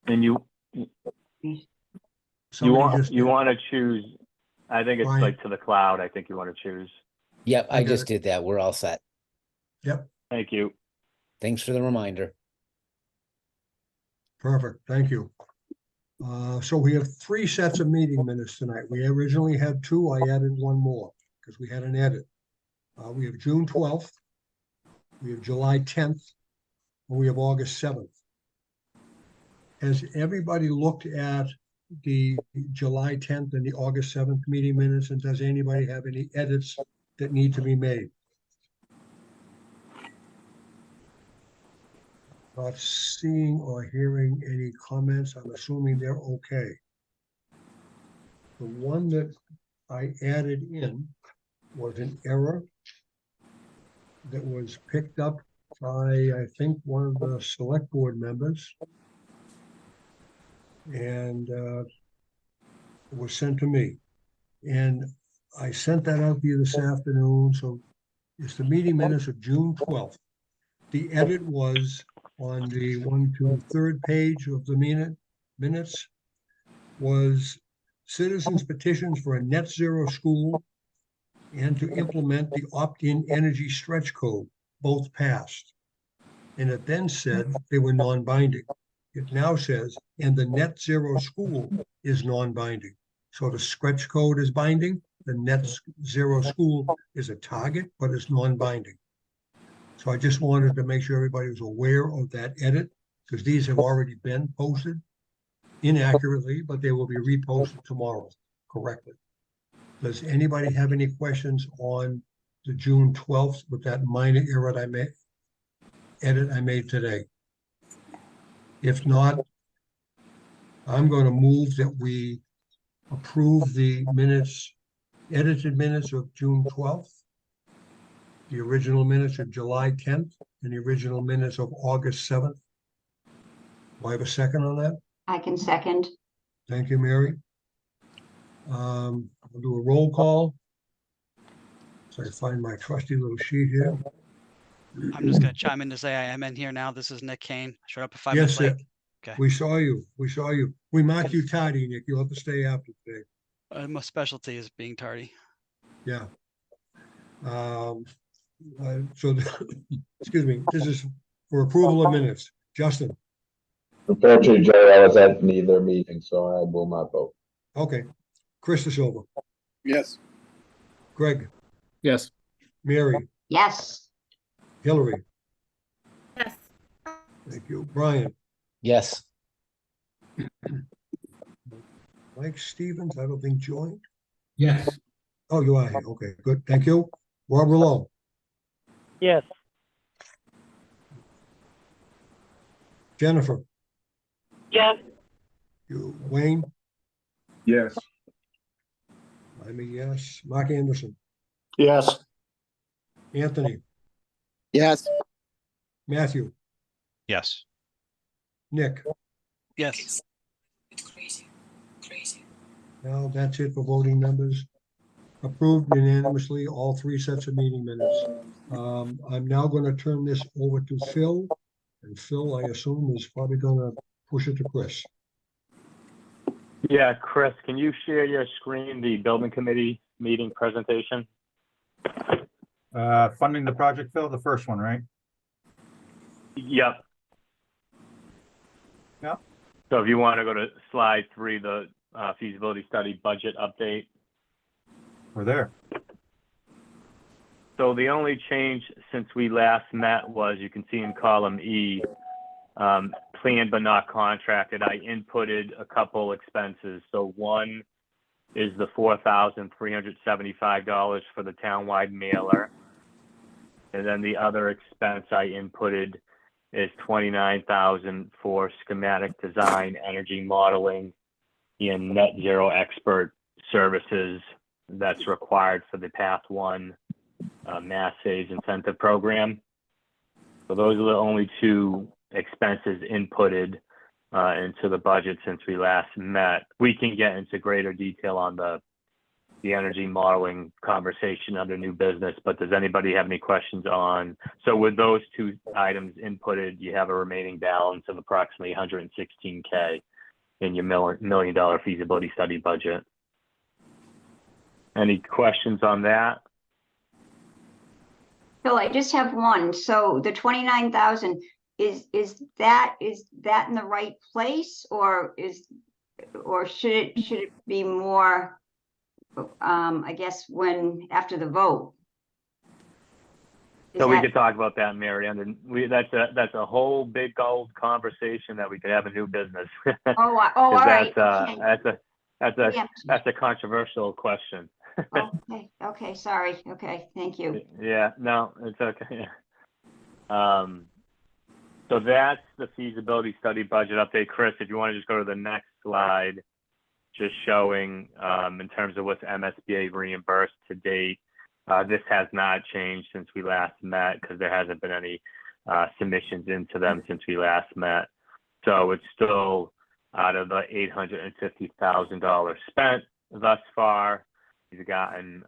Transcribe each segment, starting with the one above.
And you want to choose, I think it's Brian? like to the cloud. I think you want to choose. Yep, I got just it. did that. We're all set. Yep, Thank you. Thanks for the reminder. perfect. Thank you. So we have 3 sets of meeting minutes tonight. We originally had 2. I added 1 more because we had an edit. We have June 12th, we have July 10th, and we have August 7th. Has everybody looked at the July 10th and the August 7th meeting minutes, and does anybody have any edits that need to be made? Not seeing or hearing any comments. I'm assuming they're okay. The one that I added in was an error that was picked up by, I think, one of the select board members. And it was sent to me. And I sent that out to you this afternoon. So it's the meeting minutes of June 12th. The edit was on the 1 to 3rd page of the minutes was citizens petitions for a net zero school and to implement the opt-in energy stretch code, both passed. And it then said they were non-binding. It now says, and the net zero school is non-binding. So the stretch code is binding. The net zero school is a target, but it's non-binding. So I just wanted to make sure everybody was aware of that edit, because these have already been posted inaccurately, but they will be reposted tomorrow correctly. Does anybody have any questions on the June 12th with that minor error edit I made today? If not, I'm going to move that we approve the minutes, edited minutes of June 12th, the original minutes of July 10th, and the original minutes of August 7th. Do I have a second on that? I can second. Thank you, Mary. I'll do a roll call. So I find my trusty little sheet here. I'm just going to chime in to say I am in here now. This is Nick Kane. Showed up at 5 Yes, minutes late. sir. Okay. We saw you. We saw you. We marked you tardy, Nick. You'll have to stay after today. My specialty is being tardy. Yeah. So, excuse me, this is for approval of minutes. Justin. Unfortunately, Jerry, I was at neither meeting, so I will not vote. Okay. Krista Silva. Yes. Greg. Yes. Mary. Yes. Hillary. Yes. Thank you. Brian. Yes. Mike Stevens, I don't think joined. Yes. Oh, you are here. Okay, good. Thank you. Rob Rouleau. Yes. Jennifer. Yes. You, Wayne. Yes. I'm a yes. Mark Anderson. Yes. Anthony. Yes. Matthew. Yes. Nick. Yes. Now that's it for voting members. Approved unanimously, all 3 sets of meeting minutes. I'm now going to turn this over to Phil. And Phil, I assume, is probably going to push it to Chris. Yeah, Chris, can you share your screen, the building committee meeting presentation? Funding the project, Phil, the first one, right? Yep. Yep. So if you want to go to slide 3, the feasibility study budget update. We're there. So the only change since we last met was, you can see in column E, planned but not contracted. I inputted a couple expenses. So one is the $4,375 for the townwide mailer. And then the other expense I inputted is $29,000 for schematic design, energy modeling, and net zero expert services that's required for the Path 1 Mass Saves Incentive Program. So those are the only 2 expenses inputted into the budget since we last met. We can get into greater detail on the the energy modeling conversation under new business, but does anybody have any questions on, so with those two items inputted, you have a remaining balance of approximately 116K in your $1 million feasibility study budget. Any questions on that? Bill, I just have one. So the 29,000, is that in the right place, or should it be more, I guess, after the vote? So we could talk about that, Mary, and that's a whole big old conversation that we could have a new business. All right. That's a controversial question. Okay, sorry. Okay, thank you. Yeah, no, it's okay. So that's the feasibility study budget update. Chris, if you want to just go to the next slide, just showing in terms of what's MSBA reimbursed to date. This has not changed since we last met because there hasn't been any submissions into them since we last met. So it's still out of the $850,000 spent thus far. We've gotten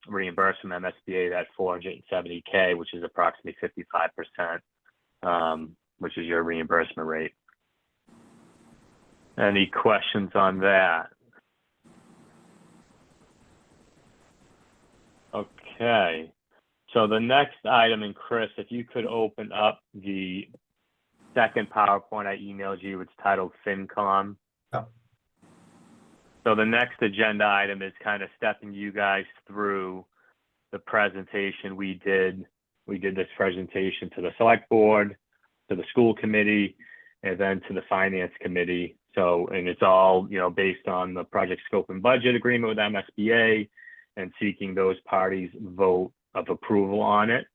reimbursed from MSBA that $470K, which is approximately 55%, which is your reimbursement rate. Any questions on that? Okay, so the next item, and Chris, if you could open up the second PowerPoint I emailed you, it's titled FinCom. Yeah. So the next agenda item is kind of stepping you guys through the presentation we did. We did this presentation to the select board, to the school committee, and then to the finance committee. So, and it's all, based on the project scope and budget agreement with MSBA and seeking those parties' vote of approval on it.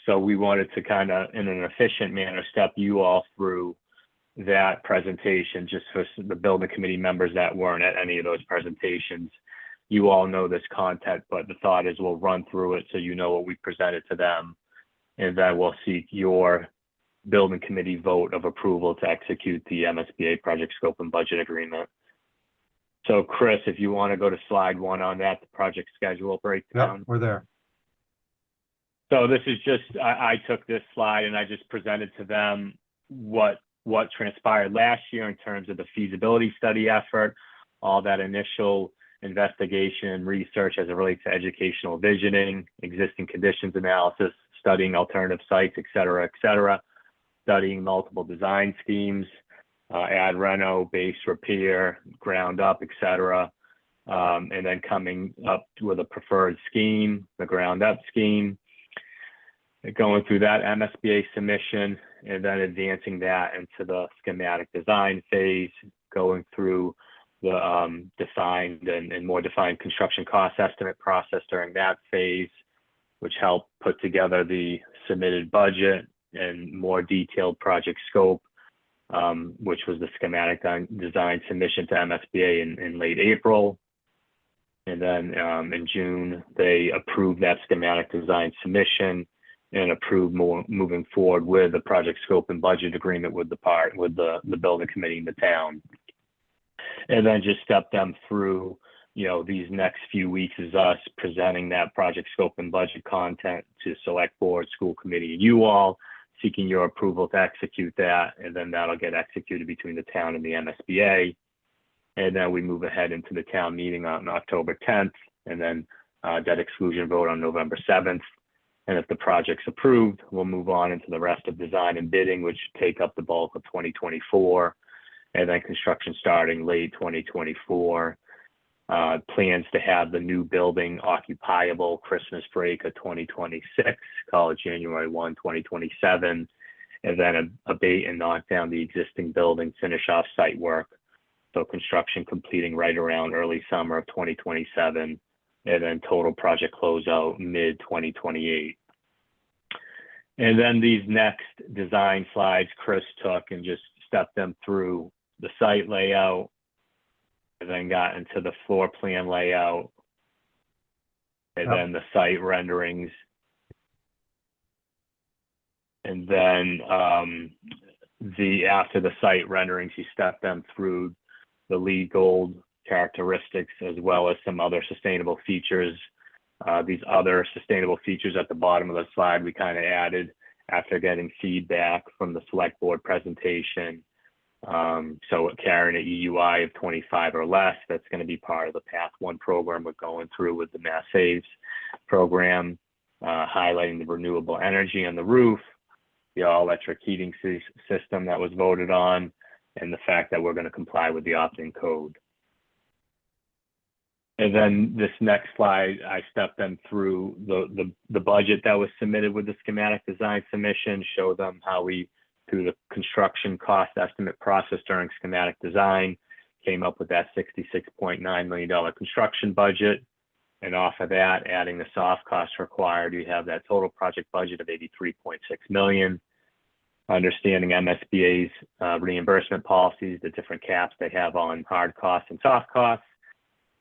So we wanted to kind of, in an efficient manner, step you all through that presentation, just for the building committee members that weren't at any of those presentations. You all know this content, but the thought is we'll run through it so you know what we presented to them, and then we'll seek your building committee vote of approval to execute the MSBA project scope and budget agreement. So Chris, if you want to go to slide 1 on that, the project schedule breakdown. Yep, we're there. So this is just, I took this slide and I just presented to them what transpired last year in terms of the feasibility study effort, all that initial investigation and research as it relates to educational visioning, existing conditions analysis, studying alternative sites, et cetera, studying multiple design schemes, add reno, base repair, ground up, et cetera, and then coming up with a preferred scheme, the ground up scheme, going through that MSBA submission, and then advancing that into the schematic design phase, going through the defined and more defined construction cost estimate process during that phase, which helped put together the submitted budget and more detailed project scope, which was the schematic design submission to MSBA in late April. And then in June, they approved that schematic design submission and approved moving forward with the project scope and budget agreement with the building committee in the town. And then just step them through, these next few weeks is us presenting that project scope and budget content to select board, school committee, and you all, seeking your approval to execute that, and then that'll get executed between the town and the MSBA. And then we move ahead into the town meeting on October 10th, and then debt exclusion vote on November 7th. And if the project's approved, we'll move on into the rest of design and bidding, which take up the bulk of 2024, and then construction starting late 2024. Plans to have the new building occupiable Christmas break of 2026, call it January 1, 2027, and then abate and knock down the existing building, finish off site work. So construction completing right around early summer of 2027, and then total project closeout mid 2028. And then these next design slides Chris took and just stepped them through the site layout, and then got into the floor plan layout, and then the site renderings. And then after the site renderings, you step them through the LEED Gold characteristics, as well as some other sustainable features. These other sustainable features at the bottom of the slide, we kind of added after getting feedback from the select board presentation. So carrying an EUI of 25 or less, that's going to be part of the Path 1 program we're going through with the Mass Saves program, highlighting the renewable energy on the roof, the all-electric heating system that was voted on, and the fact that we're going to comply with the opt-in code. And then this next slide, I stepped them through the budget that was submitted with the schematic design submission, show them how we, through the construction cost estimate process during schematic design, came up with that $66.9 million construction budget. And off of that, adding the soft costs required, you have that total project budget of $83.6 million. Understanding MSBA's reimbursement policies, the different caps they have on hard costs and soft costs.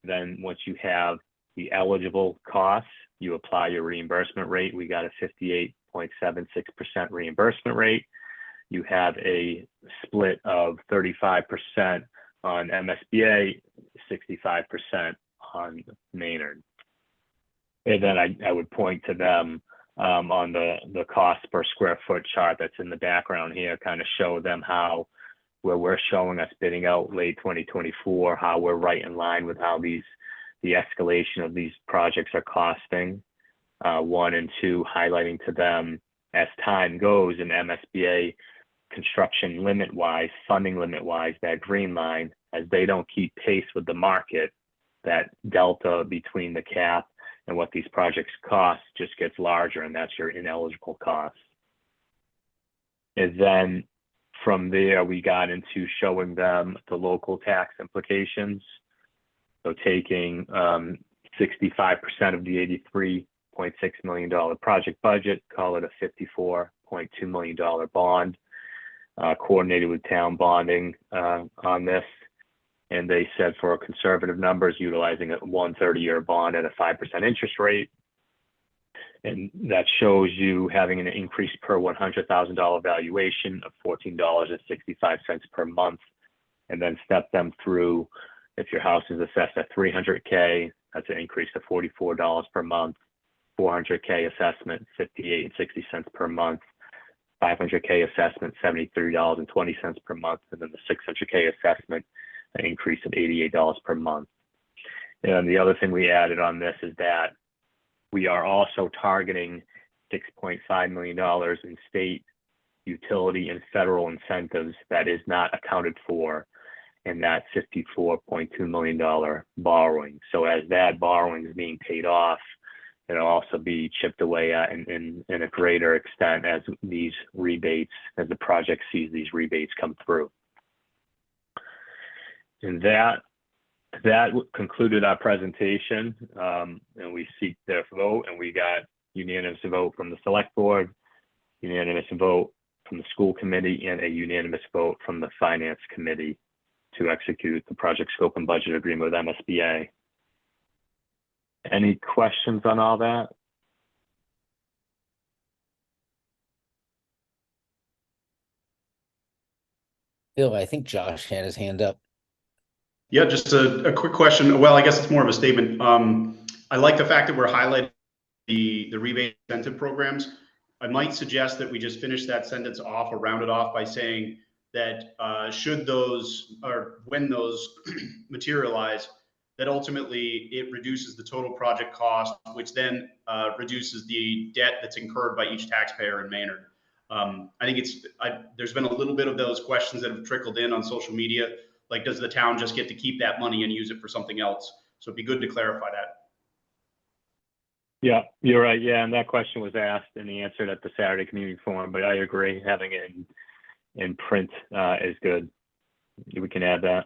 Then once you have the eligible costs, you apply your reimbursement rate. We got a 58.76% reimbursement rate. You have a split of 35% on MSBA, 65% on Maynard. And then I would point to them on the cost per square foot chart that's in the background here, kind of show them how, where we're showing us bidding out late 2024, how we're right in line with how the escalation of these projects are costing. 1 and 2, highlighting to them as time goes in MSBA construction limit wise, funding limit wise, that green line, as they don't keep pace with the market, that delta between the cap and what these projects cost just gets larger, and that's your ineligible cost. And then from there, we got into showing them the local tax implications. So taking 65% of the $83.6 million project budget, call it a $54.2 million bond, coordinated with town bonding on this. And they said for conservative numbers, utilizing a 130-year bond at a 5% interest rate. And that shows you having an increase per $100,000 valuation of $14.65 per month. And then step them through, if your house is assessed at $300K, that's an increase to $44 per month. 400K assessment, $58.60 per month. 500K assessment, $73.20 per month. And then the 600K assessment, an increase of $88 per month. And the other thing we added on this is that we are also targeting $6.5 million in state, utility, and federal incentives that is not accounted for in that $54.2 million borrowing. So as that borrowing is being paid off, it'll also be chipped away at in a greater extent as these rebates, as the project sees these rebates come through. And that concluded our presentation, and we seek their vote, and we got unanimous vote from the select board, unanimous vote from the school committee, and a unanimous vote from the finance committee to execute the project scope and budget agreement with MSBA. Any questions on all that? Bill, I think Josh had his hand up. Yeah, just a quick question. Well, I guess it's more of a statement. I like the fact that we're highlighting the rebate incentive programs. I might suggest that we just finish that sentence off or round it off by saying that should those, or when those materialize, that ultimately it reduces the total project cost, which then reduces the debt that's incurred by each taxpayer in Maynard. I think there's been a little bit of those questions that have trickled in on social media. Like, does the town just get to keep that money and use it for something else? So it'd be good to clarify that. Yeah, you're right. Yeah, and that question was asked and answered at the Saturday Community Forum, but I agree, having it in print is good. We can add that.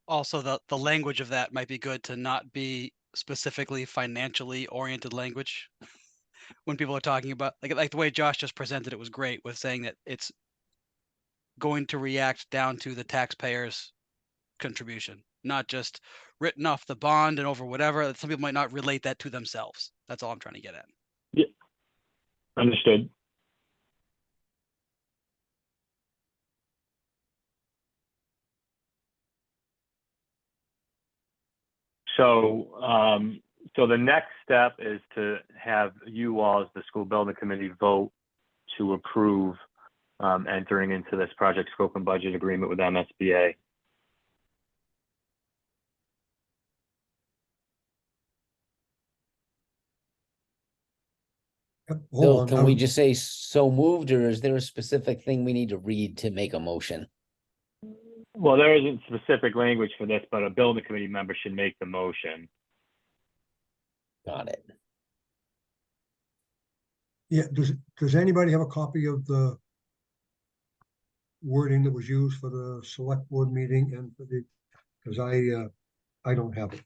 Also, the language of that might be good to not be specifically financially oriented language. When people are talking about, like the way Josh just presented it was great, with saying that it's going to react down to the taxpayer's contribution, not just written off the bond and over whatever. Some people might not relate that to themselves. That's all I'm trying to get at. Yeah, understood. So the next step is to have you all, as the school building committee, vote to approve entering into this project scope and budget agreement with MSBA. Yep, So hold on. can we just say so moved, or is there a specific thing we need to read to make a motion? Well, there isn't specific language for this, but a building committee member should make the motion. Got it. Yeah, does anybody have a copy of the wording that was used for the select board meeting and for the, because I don't have it.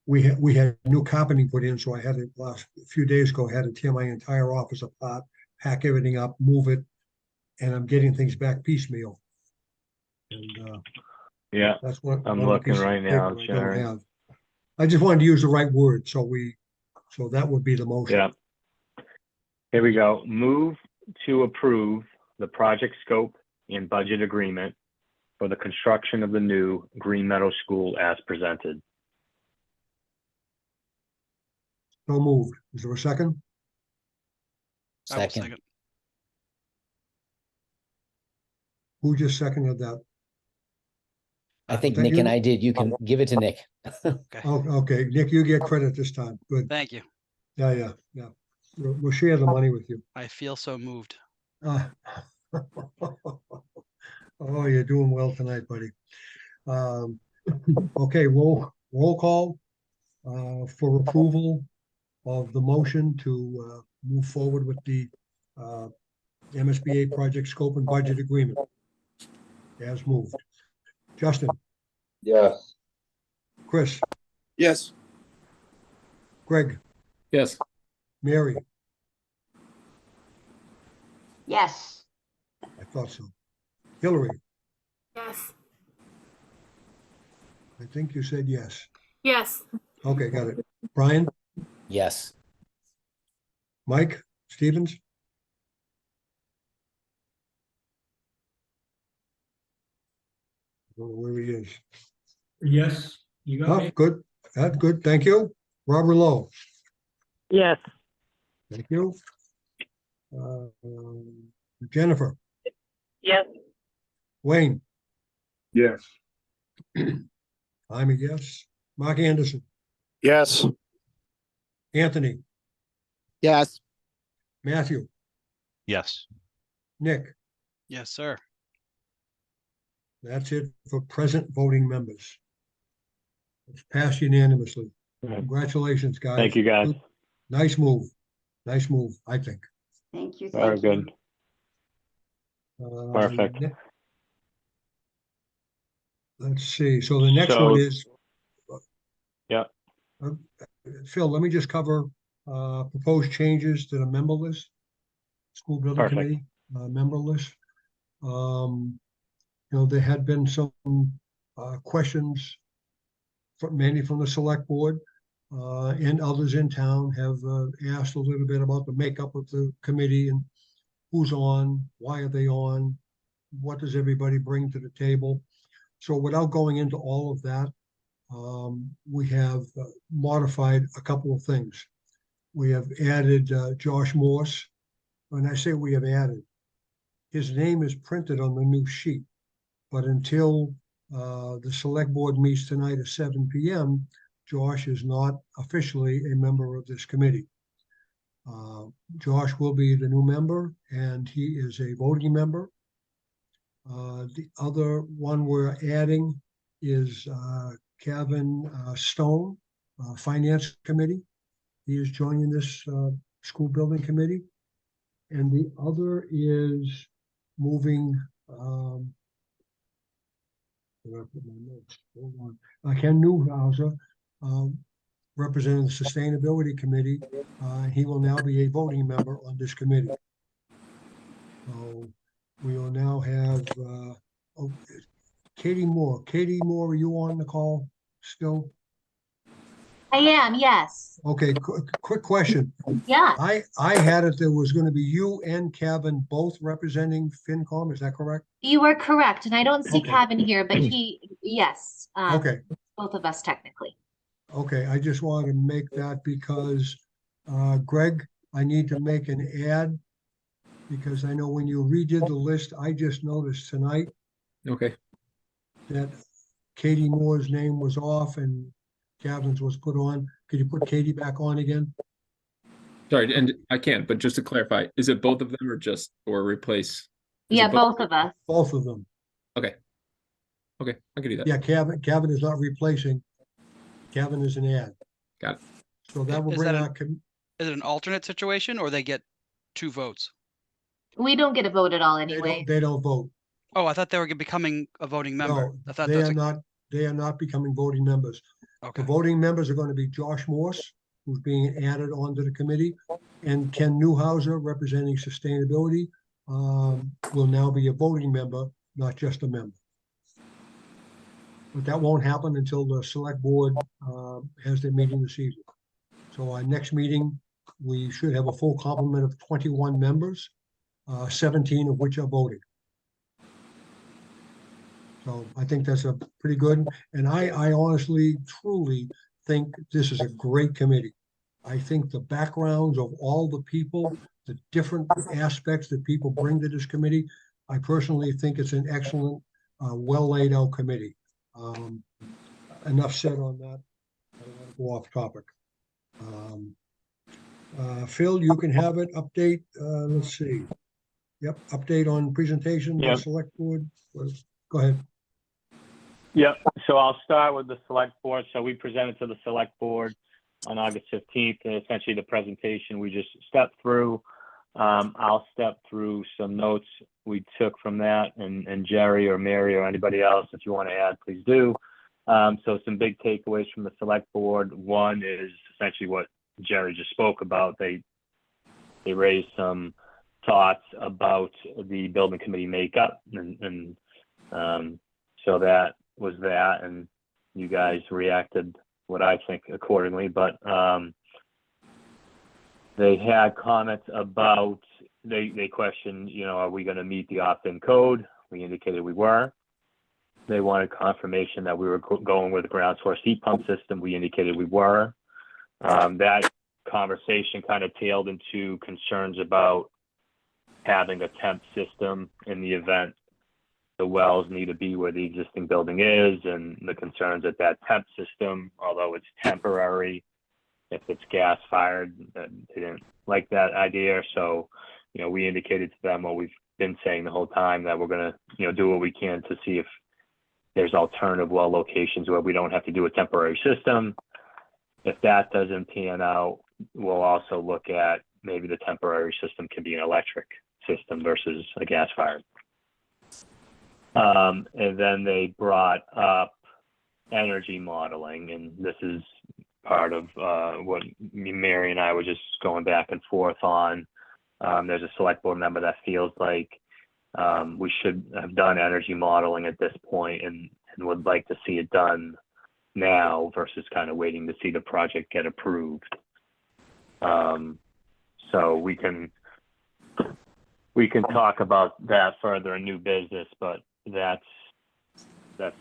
We had new carpeting put in, so I had it last few days ago, I had to tear my entire office apart, pack everything up, move it, and I'm getting things back piecemeal. And Yeah, that's what I'm one of the looking pieces of right now, paper I don't Sharon. have. I just wanted to use the right word, so that would be the motion. Yeah. Here we go. Move to approve the project scope and budget agreement for the construction of the new Green Meadow School as presented. So moved. Is there a second? I will Second. second. Who just seconded that? I think Thank Nick and you. I did. You can give it to Nick. Okay. Oh, okay, Nick, you get credit this time. Good. Thank you. Yeah. We'll share the money with you. I feel so moved. Uh, Oh, you're doing well tonight, buddy. Okay, roll call for approval of the motion to move forward with the MSBA project scope and budget agreement as moved. Justin, Yes. Chris, Yes. Greg, Yes. Mary, Yes. I thought so. Hillary, Yes. I think you said yes. Yes. Okay, got it. Brian, Yes. Mike, Stevens? I don't know where he is. Yes, you Oh, good. That's good. Thank you. Robert Lowe, Yes. thank you. Jennifer, Yes. Wayne, Yes. I'm a yes. Mark Anderson, Yes. Anthony, Yes. Matthew, Yes. Nick. Yes, sir. That's it for present voting members. It's passed unanimously. Yeah. Congratulations, guys. Thank you, guys. Nice move. Nice move, I think. Thank you. Very Thank you. good. Uh, Perfect. ne- Let's see. So the next So- one is. Yeah. Phil, let me just cover proposed changes to the member list. School Building Perfect. Committee member list. There had been some questions mainly from the select board and others in town have asked a little bit about the makeup of the committee and who's on, why are they on, what does everybody bring to the table. So without going into all of that, we have modified a couple of things. We have added Josh Morse. When I say we have added, his name is printed on the new sheet, but until the select board meets tonight at 7 p.m., Josh is not officially a member of this committee. Josh will be the new member, and he is a voting member. The other one we're adding is Kevin Stone, Finance Committee. He is joining this school building committee. And the other is moving, where I put my notes? Hold on. Ken Newhouser, representing the Sustainability Committee. He will now be a voting member on this committee. So we will now have Katie Moore. Katie Moore, are you on the call still? I am, yes. Okay, quick question. Yeah, I had it, there was gonna be you and Kevin both representing FinCom, is that correct? you are correct. And I don't see Okay. Kevin here, but yes, Okay, both of us technically. okay, I just wanted to make that because, Greg, I need to make an ad. Because I know when you redid the list, I just noticed tonight Okay. that Katie Moore's name was off and Gavin's was put on. Could you put Katie back on again? Sorry, and I can't, but just to clarify, is it both of them or replace? Is Yeah, it both? both of us. Both of them. Okay. Okay, I can do that. Yeah, Kevin is not replacing. Kevin is an ad. Got it. So that will Is bring that our, Is it an alternate situation or they get 2 votes? We don't get a vote at all they anyway. don't vote. Oh, I thought they were becoming a voting member. No, I thought they that's are not becoming voting members. okay. The voting members are going to be Josh Morse, who's being added onto the committee, and Ken Newhouser, representing sustainability, will now be a voting member, not just a member. But that won't happen until the select board has their meeting this evening. So our next meeting, we should have a full complement of 21 members, 17 of which are voting. So I think that's a pretty good, and I honestly, truly think this is a great committee. I think the backgrounds of all the people, the different aspects that people bring to this committee, I personally think it's an excellent, well laid out committee. Enough said on that. I don't want to go off topic. Phil, you can have it. Update. Let's see. Yep, update on presentation to Yep. select board. Go ahead. Yep. So I'll start with the select board. So we presented to the select board on August 15th, and essentially the presentation we just stepped through. I'll step through some notes we took from that, and Jerry or Mary or anybody else, if you want to add, please do. So some big takeaways from the select board. One is essentially what Jerry just spoke about. They raised some thoughts about the building committee makeup, and so that was that, and you guys reacted what I think accordingly, but they had comments about, they questioned, are we going to meet the opt-in code? We indicated we were. They wanted confirmation that we were going with a ground source heat pump system. We indicated we were. That conversation kind of tailed into concerns about having a temp system in the event the wells need to be where the existing building is, and the concerns that temp system, although it's temporary, if it's gas fired, they didn't like that idea. So, we indicated to them what we've been saying the whole time, that we're going to, do what we can to see if there's alternative well locations where we don't have to do a temporary system. If that doesn't pan out, we'll also look at maybe the temporary system can be an electric system versus a gas fired. And then they brought up energy modeling, and this is part of what Mary and I were just going back and forth on. There's a select board member that feels like we should have done energy modeling at this point, and would like to see it done now versus kind of waiting to see the project get approved. So we can talk about that further in new business, but that's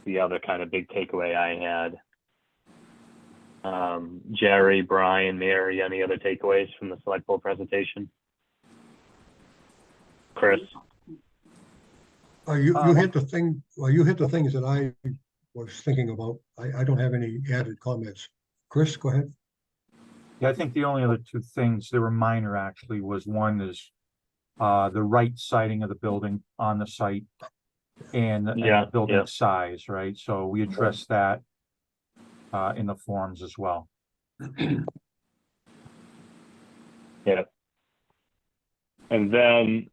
the other kind of big takeaway I had. Jerry, Brian, Mary, any other takeaways from the select board presentation? Chris? You hit the thing. Well, you hit the things that I was thinking about. I don't have any added comments. Chris, go ahead. Yeah, I think the only other two things, they were minor actually, was one is the right siding of the building on the site and the building size, right? So we addressed that in the forms as well. Yeah. And then,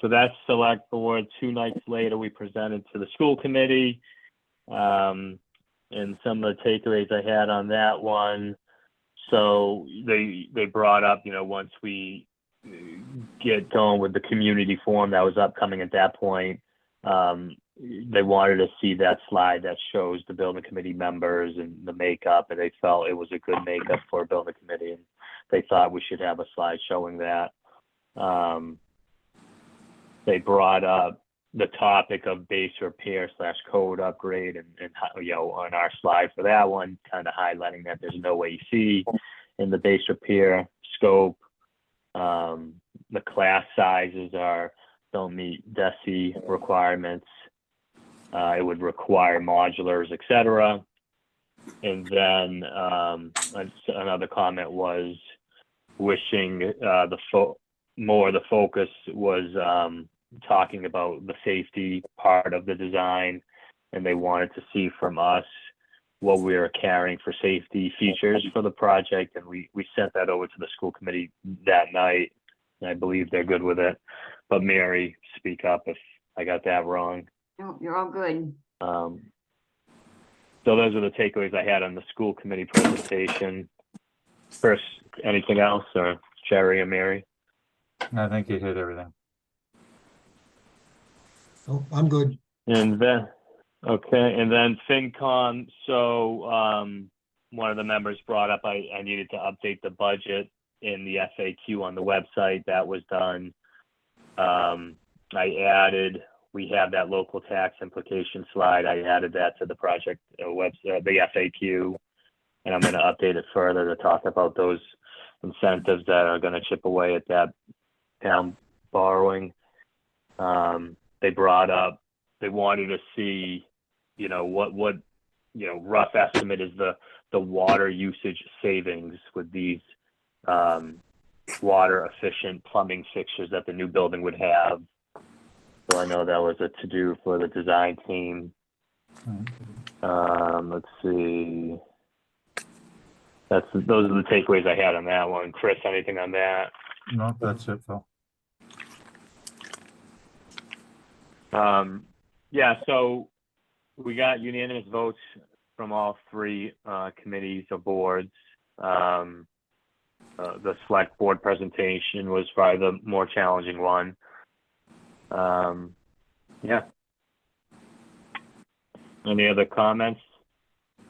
so that's select board. 2 nights later, we presented to the school committee. And some of the takeaways I had on that one. So they brought up, once we get going with the community forum that was upcoming at that point, they wanted to see that slide that shows the building committee members and the makeup, and they felt it was a good makeup for a building committee, and they thought we should have a slide showing that. They brought up the topic of base repair / code upgrade, and you know, on our slide for that one, kind of highlighting that there's no AC in the base repair scope. The class sizes don't meet DESI requirements. It would require modulars, etc. And then another comment was wishing more of the focus was talking about the safety part of the design, and they wanted to see from us what we were carrying for safety features for the project, and we sent that over to the school committee that night, and I believe they're good with it. But Mary, speak up if I got that wrong. No, you're all good. So those are the takeaways I had on the school committee presentation. Chris, anything else, or Jerry or Mary? I think you hit everything. Oh, I'm good. And then, okay, and then FinCom. So one of the members brought up I needed to update the budget in the FAQ on the website. That was done. We have that local tax implication slide. I added that to the project website, the FAQ, and I'm going to update it further to talk about those incentives that are going to chip away at that town borrowing. They brought up, they wanted to see, you know, what you know, rough estimate is the water usage savings with these water efficient plumbing fixtures that the new building would have. So I know that was a to-do for the design team. Let's see. Those are the takeaways I had on that one. Chris, anything on that? No, that's it, Phil. Yeah, so we got unanimous votes from all three committees or boards. The select board presentation was probably the more challenging one. Yeah. Any other comments?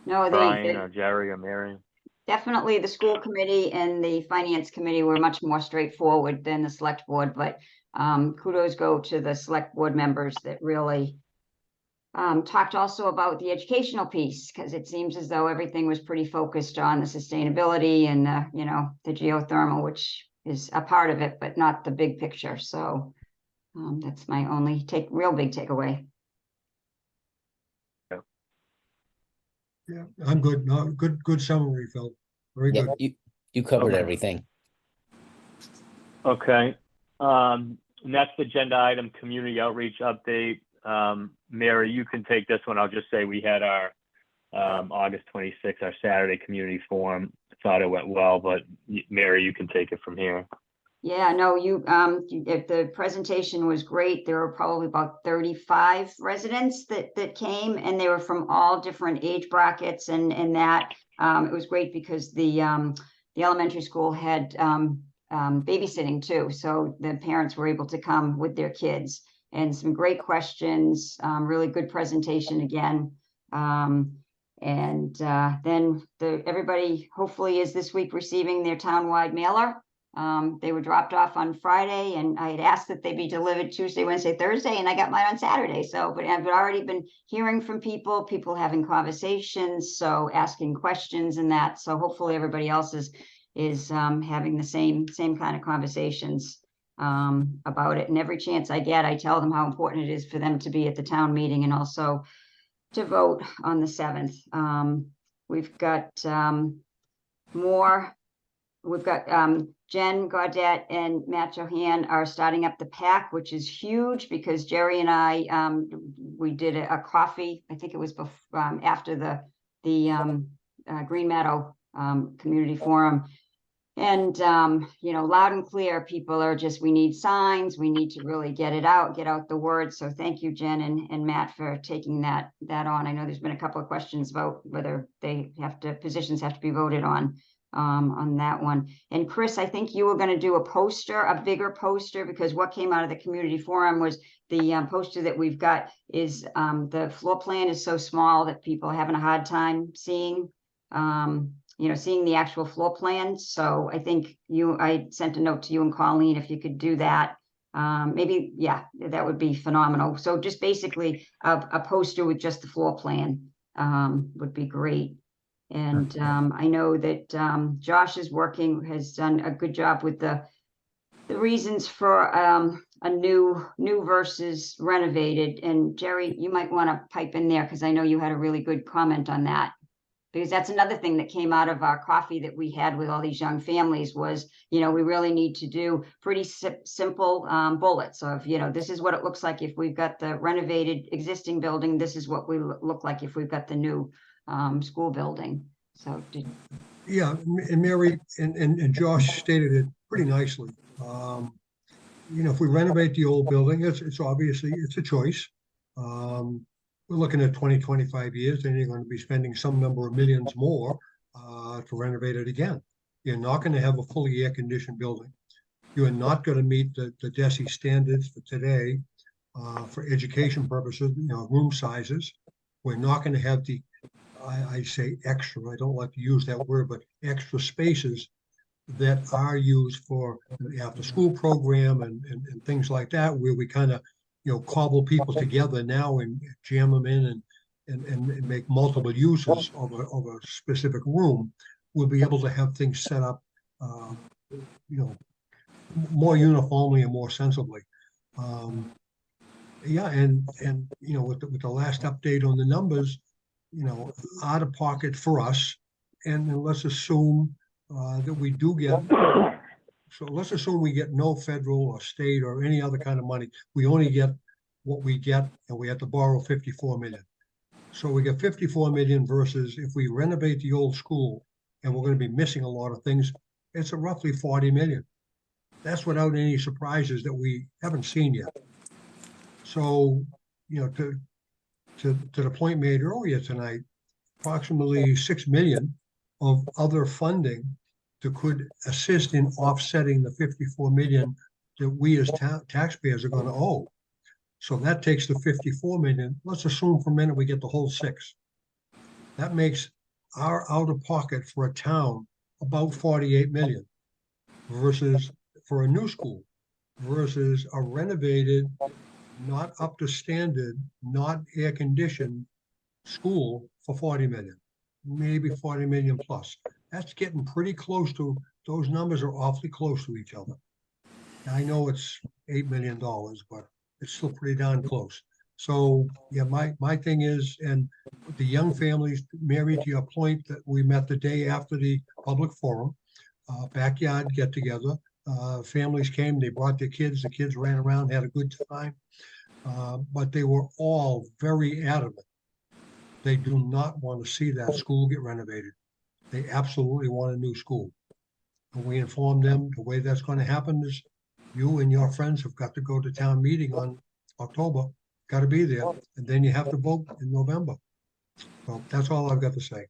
No, Brian or Jerry or Mary? definitely the school committee and the finance committee were much more straightforward than the select board, but kudos go to the select board members that really talked also about the educational piece, because it seems as though everything was pretty focused on the sustainability and you know, the geothermal, which is a part of it, but not the big picture. So that's my only real big takeaway. Yeah, I'm good. No, good summary, Phil. Very Yeah, good. you covered Okay. everything. Okay. Next agenda item, community outreach update. Mary, you can take this one. I'll just say we had our August 26th, our Saturday community forum. Thought it went well, but Mary, you can take it from here. Yeah, no, the presentation was great. There were probably about 35 residents that came, and they were from all different age brackets, and that it was great because the elementary school had babysitting too, so the parents were able to come with their kids, and some great questions, really good presentation again. Then everybody hopefully is this week receiving their townwide mailer. They were dropped off on Friday, and I had asked that they be delivered Tuesday, Wednesday, Thursday, and I got mine on Saturday. So, but I've already been hearing from people having conversations, so asking questions and that. So hopefully everybody else is having the same kind of conversations about it. And every chance I get, I tell them how important it is for them to be at the town meeting and also to vote on the 7th. We've got Jen Gaudette and Matt Johan are starting up the PAC, which is huge because Jerry and I, we did a coffee. I think it was after the Green Meadow Community Forum. And, you know, loud and clear, people are just, we need signs. We need to really get out the word. So thank you, Jen and Matt, for taking that on. I know there's been a couple of questions about whether positions have to be voted on. on that one. And Chris, I think you were going to do a poster, a bigger poster, because what came out of the community forum was the poster that we've got is the floor plan is so small that people are having a hard time seeing, seeing the actual floor plan. So I think I sent a note to you and Colleen if you could do that. Maybe, yeah, that would be phenomenal. So just basically a poster with just the floor plan would be great. And I know that Josh has done a good job with the reasons for a new versus renovated. And Jerry, you might want to pipe in there because I know you had a really good comment on that. Because that's another thing that came out of our coffee that we had with all these young families was, we really need to do pretty simple bullets of, this is what it looks like if we've got the renovated existing building. This is what we look like if we've got the new school building. So yeah, and Mary and Josh stated it pretty nicely. If we renovate the old building, it's obviously it's a choice. We're looking at 20, 25 years, then you're going to be spending some number of millions more to renovate it again. You're not going to have a fully air-conditioned building. You are not going to meet the DESI standards for today for education purposes, room sizes. We're not going to have the, I say extra, I don't like to use that word, but extra spaces that are used for the after-school program and things like that, where we kind of cobble people together now and jam them in and make multiple uses of a specific room. We'll be able to have things set up, more uniformly and more sensibly. Yeah, and with the last update on the numbers, out of pocket for us, and let's assume that we do get. So let's assume we get no federal or state or any other kind of money. We only get what we get, and we have to borrow 54 million. So we get 54 million versus if we renovate the old school, and we're going to be missing a lot of things, it's a roughly 40 million. That's without any surprises that we haven't seen yet. So, to the point made earlier tonight, approximately 6 million of other funding that could assist in offsetting the 54 million that we as taxpayers are going to owe. So that takes the 54 million. Let's assume for a minute we get the whole 6. That makes our out of pocket for a town about 48 million versus for a new school versus a renovated, not up to standard, not air conditioned school for 40 million, maybe 40 million plus. That's getting pretty close to, those numbers are awfully close to each other. I know it's $8 million, but it's still pretty darn close. So yeah, my thing is, and the young families, Mary, to your point, that we met the day after the public forum, backyard get together, families came, they brought their kids, the kids ran around, had a good time, but they were all very adamant. They do not want to see that school get renovated. They absolutely want a new school. And we informed them the way that's going to happen is you and your friends have got to go to town meeting on October, got to be there, and then you have to vote in November. So that's all I've got to say.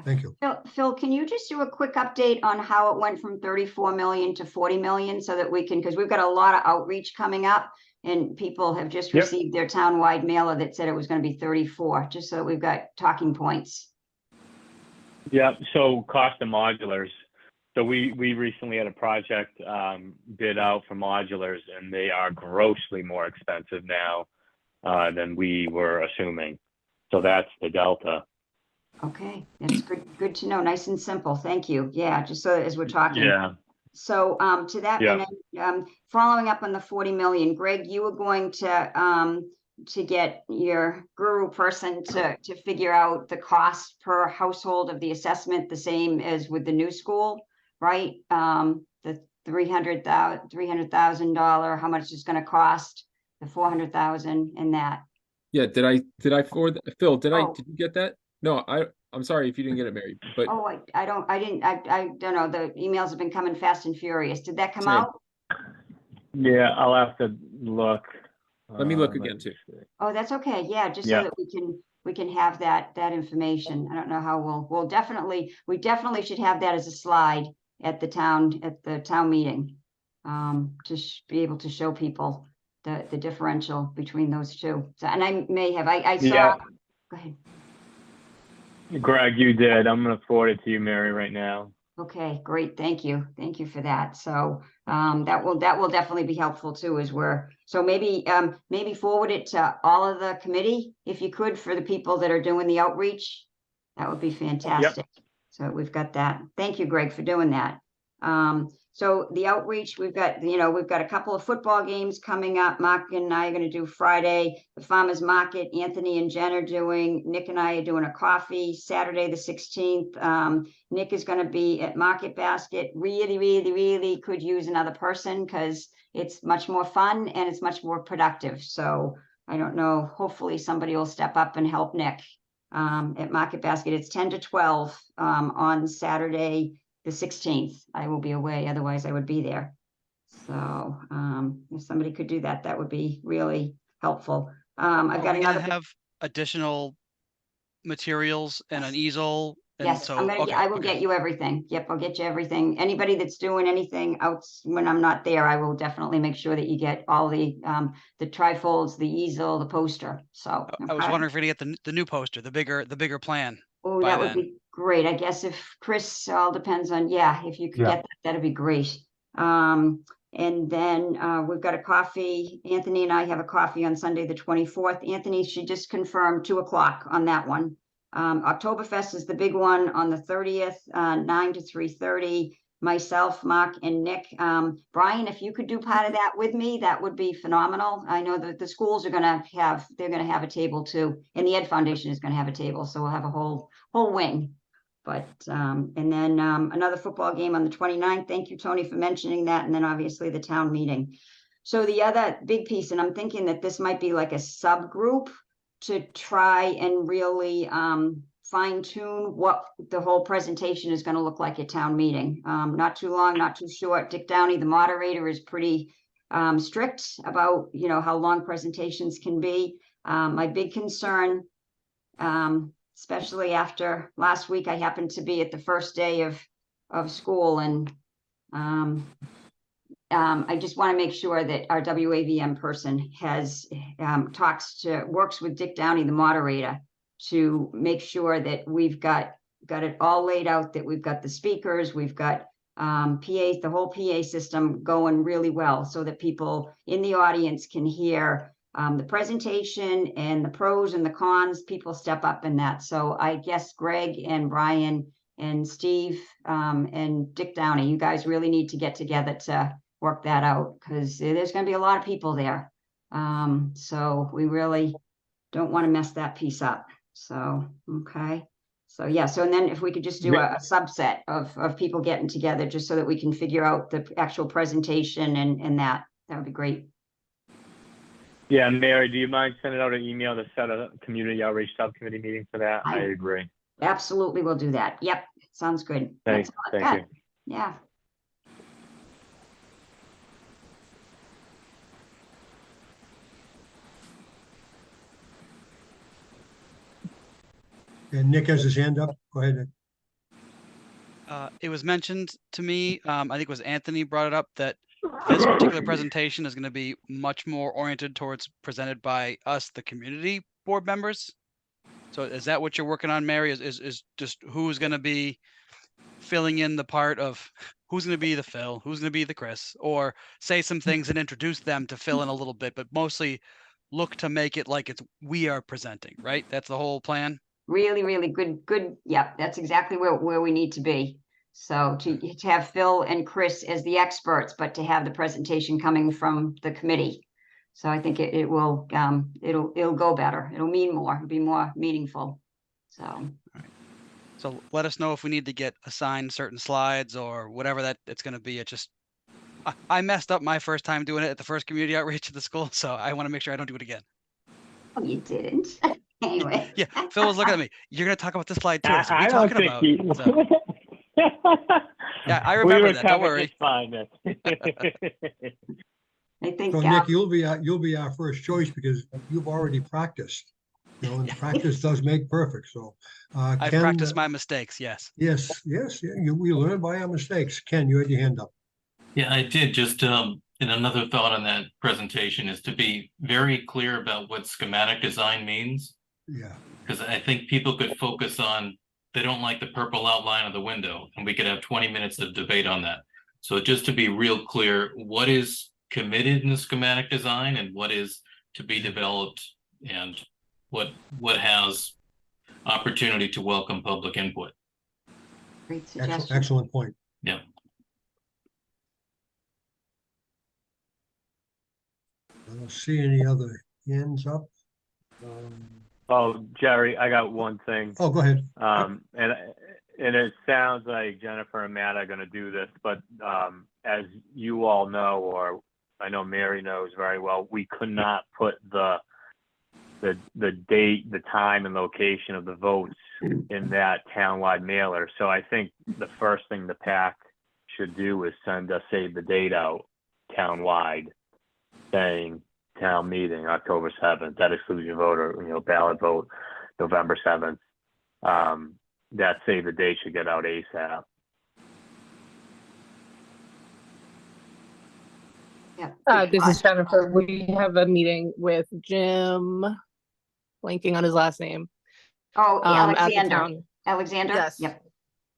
Thank you. Phil, can you just do a quick update on how it went from 34 million to 40 million so that we can, because we've got a lot of outreach coming up and people have just received their town-wide mailer that said it was going to be 34, just so that we've got talking points. Yeah, so cost of modulars. So we recently had a project bid out for modulars, and they are grossly more expensive now than we were assuming. So that's the delta. Okay, that's good to know. Nice and simple. Thank you. Yeah, just so as we're talking. Yeah. So to that, and then, following up on the 40 million, Greg, you were going to get your guru person to figure out the cost per household of the assessment, the same as with the new school, right? The $300,000, how much it's going to cost, the 400,000, and that. Yeah, did I forward that? Phil, did you get that? No, I'm sorry if you didn't get it, Mary, but I don't know. The emails have been coming fast and furious. Did that come Same. out? Yeah, I'll have to look. Let me look again too. Oh, that's okay. Yeah, just so that we can have that information. I don't know how we definitely should have that as a slide at the town meeting. To be able to show people the differential between those two. So, and I may have, I saw, Yeah. go ahead. Greg, you did. I'm going to forward it to you, Mary, right now. Okay, great. Thank you. Thank you for that. So that will definitely be helpful too, as so maybe forward it to all of the committee if you could, for the people that are doing the outreach. That would be fantastic. Yep. So we've got that. Thank you, Greg, for doing that. So the outreach, we've got a couple of football games coming up. Mark and I are going to do Friday, the farmers market. Anthony and Jen are doing. Nick and I are doing a coffee Saturday, the 16th. Nick is going to be at Market Basket. Really, really, really could use another person because it's much more fun and it's much more productive. So I don't know, hopefully somebody will step up and help Nick at Market Basket. It's 10 to 12 on Saturday, the 16th. I will be away, otherwise I would be there. So if somebody could do that, that would be really helpful. I've got another. Have additional materials and an easel. And yes, so I will get you everything. Yep, I'll get you everything. Anybody that's doing anything else when I'm not there, I will definitely make sure that you get all the trifolds, the easel, the poster. So I was wondering if we're gonna get the new poster, the bigger plan. Oh, that would be great. I guess if Chris, all depends on, if you could get that, that'd be great. And then we've got a coffee. Anthony and I have a coffee on Sunday, the 24th. Anthony, she just confirmed 2:00 on that one. Oktoberfest is the big one on the 30th, 9 to 3:30. Myself, Mark, and Nick. Brian, if you could do part of that with me, that would be phenomenal. I know that the schools are going to have a table too, and the Ed Foundation is going to have a table, so we'll have a whole wing. But and then another football game on the 29th. Thank you, Tony, for mentioning that. And then obviously the town meeting. So the other big piece, and I'm thinking that this might be like a subgroup to try and really fine tune what the whole presentation is going to look like at town meeting. Not too long, not too short. Dick Downey, the moderator, is pretty strict about, how long presentations can be. My big concern, especially after last week, I happened to be at the first day of school, and I just want to make sure that our WAVM person works with Dick Downey, the moderator, to make sure that we've got it all laid out, that we've got the speakers, we've got PA, the whole PA system going really well, so that people in the audience can hear the presentation and the pros and the cons. People step up in that. So I guess Greg and Brian and Steve and Dick Downey, you guys really need to get together to work that out, because there's going to be a lot of people there. So we really don't want to mess that piece up. So, okay. So, so and then if we could just do a subset of people getting together, just so that we can figure out the actual presentation and that would be great. Yeah, Mary, do you mind sending out an email to set a community outreach subcommittee meeting for that? I agree. Absolutely, we'll do that. Yep, sounds good. Thank you. Yeah. And Nick has his hand up. Go ahead, Nick. It was mentioned to me, I think it was Anthony brought it up, that this particular presentation is going to be much more oriented towards presented by us, the community board members. So is that what you're working on, Mary? Is just who's going to be filling in the part of who's going to be the Phil, who's going to be the Chris, or say some things and introduce them to fill in a little bit, but mostly look to make it like we are presenting, right? That's the whole plan. Really, really good. Yep, that's exactly where we need to be. So to have Phil and Chris as the experts, but to have the presentation coming from the committee. So I think it will it'll go better. It'll mean more. It'll be more meaningful. So. All right. So let us know if we need to get assigned certain slides or whatever that it's going to be. It just I messed up my first time doing it at the first community outreach at the school, so I want to make sure I don't do it again. Oh, you didn't. Anyway. Yeah, Phil was looking at me. You're going to talk about this slide too. So what are you talking about? Yeah, I remember that. Don't worry. I think so Nick, you'll be our first choice because you've already practiced. You know, and practice does make perfect, so. I've Ken, practiced my mistakes, yes. yes, yeah, we learn by our mistakes. Ken, you had your hand up. Yeah, I did. Just and another thought on that presentation is to be very clear about what schematic design means. Yeah, Because I think people could focus on, they don't like the purple outline of the window, and we could have 20 minutes of debate on that. So just to be real clear, what is committed in the schematic design and what is to be developed, and what has opportunity to welcome public input. Great suggestion. excellent point. Yeah. I don't see any other hands up. Oh, Jerry, I got one thing. Oh, go ahead. And it sounds like Jennifer and Matt are going to do this, but as you all know, or I know Mary knows very well, we could not put the date, the time, and location of the votes in that townwide mailer. So I think the first thing the PAC should do is send a save the date out townwide, saying town meeting October 7th, that exclusion vote, or ballot vote November 7th. That save the date should get out ASAP. Yeah. This is Jennifer. We have a meeting with Jim, blanking on his last name. Oh, at the Alexander. town. Alexander? Yes. Yep.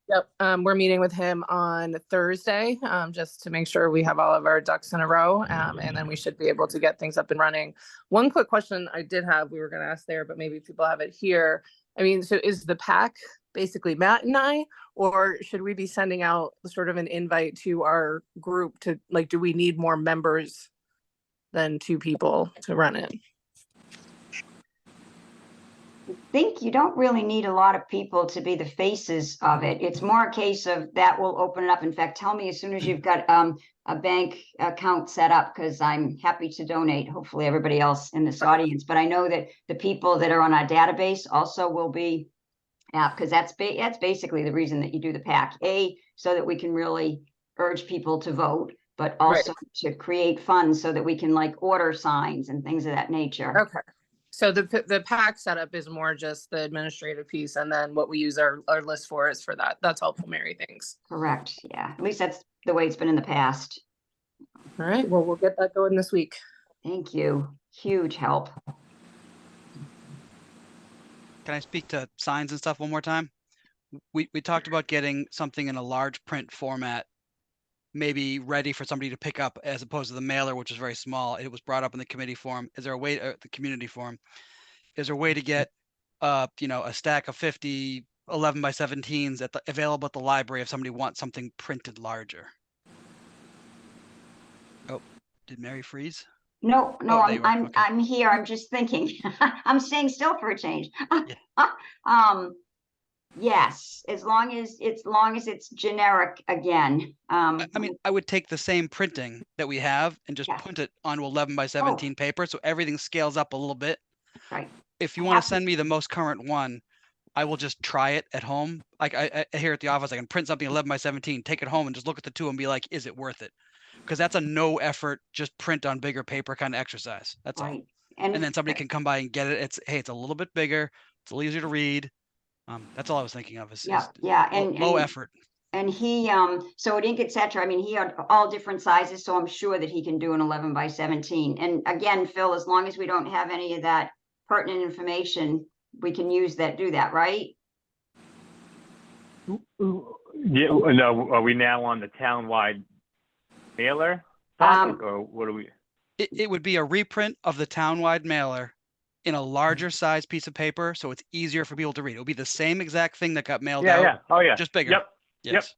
Yep. We're meeting with him on Thursday, just to make sure we have all of our ducks in a row. And then we should be able to get things up and running. One quick question I did have, we were going to ask there, but maybe people have it here. I mean, so is the PAC basically Matt and I, or should we be sending out sort of an invite to our group to, like, do we need more members than 2 people to run it? I think you don't really need a lot of people to be the faces of it. It's more a case of that will open it up. In fact, tell me as soon as you've got a bank account set up, because I'm happy to donate. Hopefully everybody else in this audience, but I know that the people that are on our database also will be, because that's basically the reason that you do the PAC, so that we can really urge people to vote, but also to create funds so that we can like order signs and things of that nature. Okay. So the PAC setup is more just the administrative piece, and then what we use our list for is for that. That's helpful, Mary. Thanks. Correct. Yeah. At least that's the way it's been in the past. All right. Well, we'll get that going this week. Thank you. Huge help. Can I speak to signs and stuff one more time? We talked about getting something in a large print format, maybe ready for somebody to pick up, as opposed to the mailer, which is very small. It was brought up in the committee forum. Is there a way, the community forum, is there a way to get, a stack of 50 11 by 17s available at the library if somebody wants something printed larger? Oh, did Mary freeze? No, Oh, there you are. Okay. I'm here. I'm just thinking. I'm staying still for a change. Yes, as long as it's generic again. I mean, I would take the same printing that we have and just put it onto 11 by 17 paper, so everything scales up a little bit. Right. If you want to send me the most current one, I will just try it at home. Like I here at the office, I can print something 11 by 17, take it home, and just look at the two and be like, is it worth it? Because that's a no effort, just print on bigger paper kind of exercise. That's all. And then somebody can come by and get it. It's a little bit bigger. It's a little easier to read. That's all I was thinking of. Is low effort. And he, so at Ink, etc. I mean, he had all different sizes, so I'm sure that he can do an 11 by 17. And again, Phil, as long as we don't have any of that pertinent information, we can use that. Do that, right? Yeah. No. Are we now on the townwide mailer topic, or what are we? It would be a reprint of the townwide mailer in a larger size piece of paper, so it's easier for people to read. It'll be the same exact thing that got mailed out. Yeah. Oh yeah. Just bigger. Yep. Yes.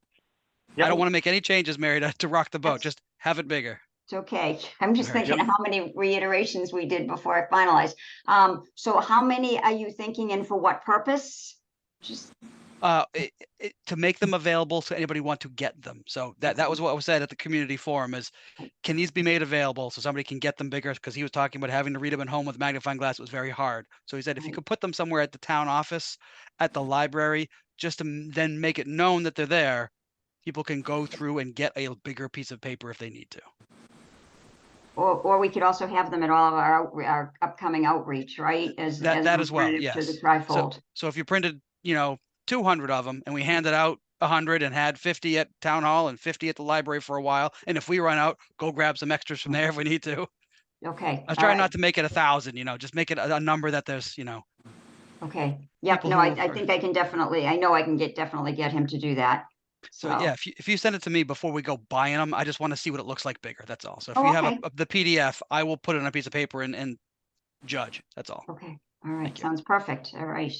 Yep. I don't want to make any changes, Mary, to rock the boat. Just have it bigger. It's okay. I'm just thinking Yep. how many reiterations we did before I finalized. So how many are you thinking, and for what purpose? Just to make them available so anybody want to get them. So that was what was said at the community forum is, can these be made available so somebody can get them bigger? Because he was talking about having to read them at home with magnifying glass was very hard. So he said, if you could put them somewhere at the town office, at the library, just to then make it known that they're there, people can go through and get a bigger piece of paper if they need to. Or we could also have them at all of our upcoming outreach, right? As That an as well, alternative to the yes. trifold. So if you printed, 200 of them and we handed out 100 and had 50 at town hall and 50 at the library for a while, and if we run out, go grab some extras from there if we need to. Okay. I was all trying right. not to make it 1,000, just make it a number that there's, Okay. Yep. people No, who I are- think I can definitely, I know I can definitely get him to do that. So yeah, if you send it to me before we go buying them, I just want to see what it looks like bigger. That's all. So if Oh, you have okay. the PDF, I will put it on a piece of paper and judge. That's all. Okay. All right. Thank you. Sounds perfect. All right.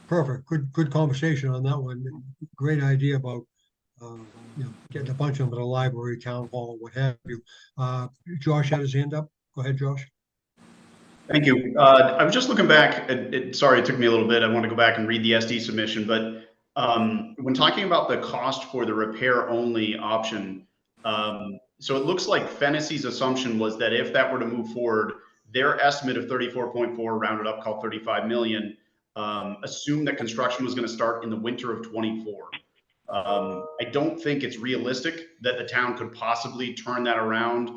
Perfect. Good conversation on that one. Great idea about, getting a bunch of them at the library, town hall, what have you. Josh had his hand up. Go ahead, Josh. Thank you. I was just looking back, sorry, it took me a little bit. I want to go back and read the SD submission, but when talking about the cost for the repair only option, so it looks like Fennessy's assumption was that if that were to move forward, their estimate of 34.4 rounded up, called 35 million, assumed that construction was going to start in the winter of 24. I don't think it's realistic that the town could possibly turn that around,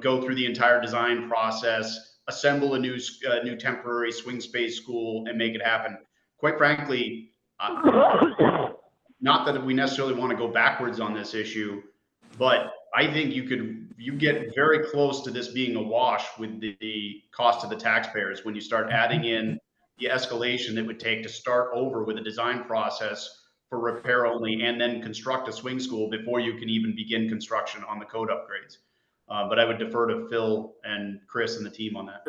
go through the entire design process, assemble a new temporary swing space school and make it happen. Quite frankly, not that we necessarily want to go backwards on this issue, but I think you get very close to this being a wash with the cost to the taxpayers when you start adding in the escalation that would take to start over with a design process for repair only and then construct a swing school before you can even begin construction on the code upgrades. But I would defer to Phil and Chris and the team on that.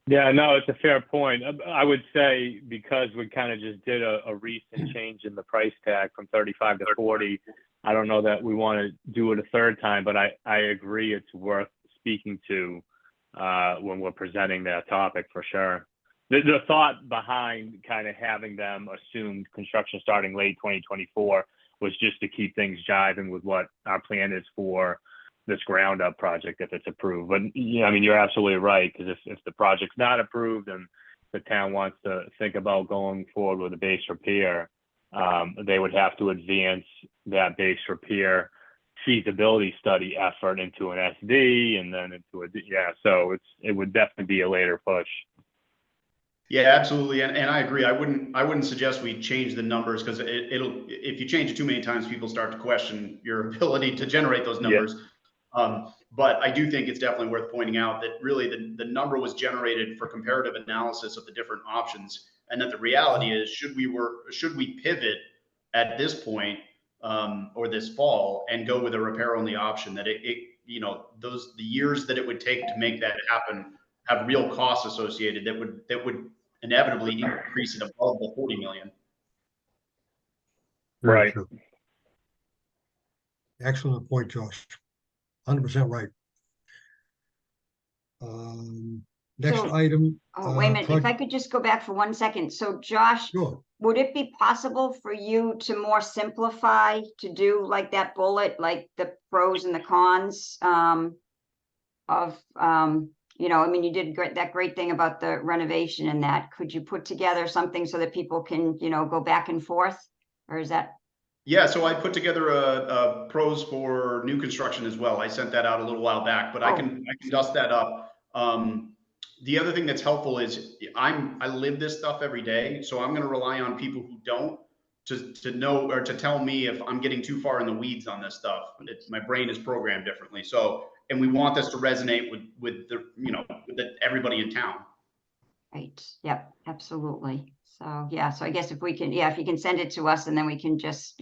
Yeah, no, it's a fair point. I would say because we kind of just did a recent change in the price tag from 35 to 40, I don't know that we want to do it a third time, but I agree it's worth speaking to when we're presenting that topic for sure. The thought behind kind of having them assume construction starting late 2024 was just to keep things jiving with what our plan is for this ground up project if it's approved. But you're absolutely right, because if the project's not approved and the town wants to think about going forward with a base repair, they would have to advance that base repair feasibility study effort into an SD and then into so it would definitely be a later push. Yeah, absolutely, and I agree. I wouldn't suggest we change the numbers, because it'll if you change it too many times, people start to question your ability to generate those numbers. Yeah. But I do think it's definitely worth pointing out that really the number was generated for comparative analysis of the different options, and that the reality is should we pivot at this point or this fall and go with a repair only option, that the years that it would take to make that happen have real costs associated that would inevitably increase it above the 40 million. Right. True. Excellent point, Josh. 100% right. Next item. Wait a minute, if I could just go back for 1 second. So Josh, sure. Would it be possible for you to more simplify, to do like that bullet, like the pros and the cons you did that great thing about the renovation and that. Could you put together something so that people can, go back and forth? Or is that? Yeah, so I put together a pros for new construction as well. I sent that out a little while back, but I can dust that up. The other thing that's helpful is I live this stuff every day, so I'm going to rely on people who don't to know or to tell me if I'm getting too far in the weeds on this stuff. My brain is programmed differently. So, and we want this to resonate with everybody in town. Right. Yep. Absolutely. So yeah. So I guess if you can send it to us and then we can just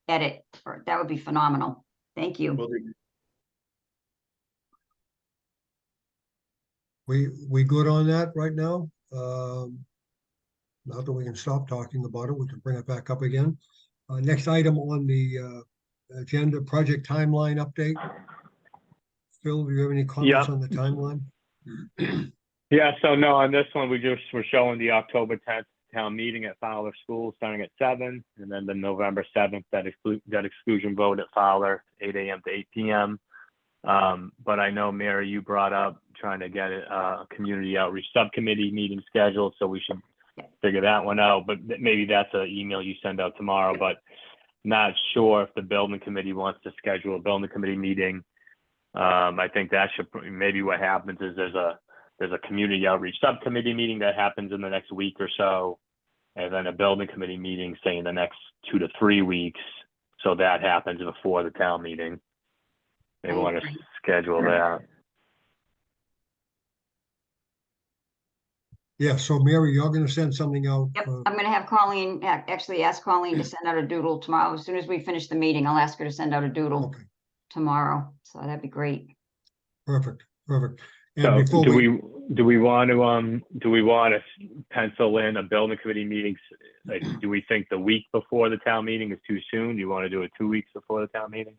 edit, that would be phenomenal. Thank you. Will do. We good on that right now? Not that we can stop talking about it, we can bring it back up again. Next item on the agenda, project timeline update. Phil, do you have any comments on the timeline? Yeah, so no, on this one, we're showing the October 10th town meeting at Fowler School starting at 7, and then the November 7th, that exclusion vote at Fowler, 8 a.m. to 8 p.m. But I know, Mary, you brought up trying to get a community outreach subcommittee meeting scheduled, so we should figure that one out. But maybe that's an email you send out tomorrow. But not sure if the building committee wants to schedule a building committee meeting. I think that should, maybe what happens is there's a community outreach subcommittee meeting that happens in the next week or so, and then a building committee meeting, say in the next 2 to 3 weeks. So that happens before the town meeting. They want to schedule that. Yeah, so Mary, you're gonna send something out. Yep, I'm gonna have Colleen, actually ask Colleen to send out a doodle tomorrow. As soon as we finish the meeting, I'll ask her to send out a doodle Okay, tomorrow. So that'd be great. perfect. And So before do we want to pencil in a building committee meeting? Like, do we think the week before the town meeting is too soon? Do you want to do it 2 weeks before the town meeting?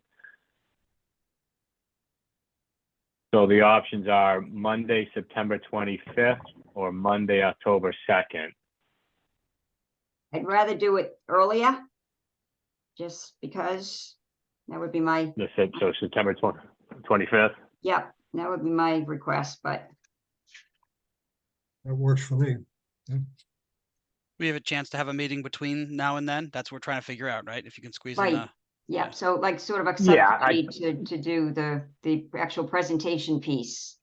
So the options are Monday, September 25th or Monday, October 2nd. I'd rather do it earlier, just because that would be my, So September 25th? yep, that would be my request, but that works for me. We have a chance to have a meeting between now and then. That's what we're trying to figure out, right? If you can squeeze in right. a, Yep, so like sort of a Yeah, subcommittee to do the actual presentation piece.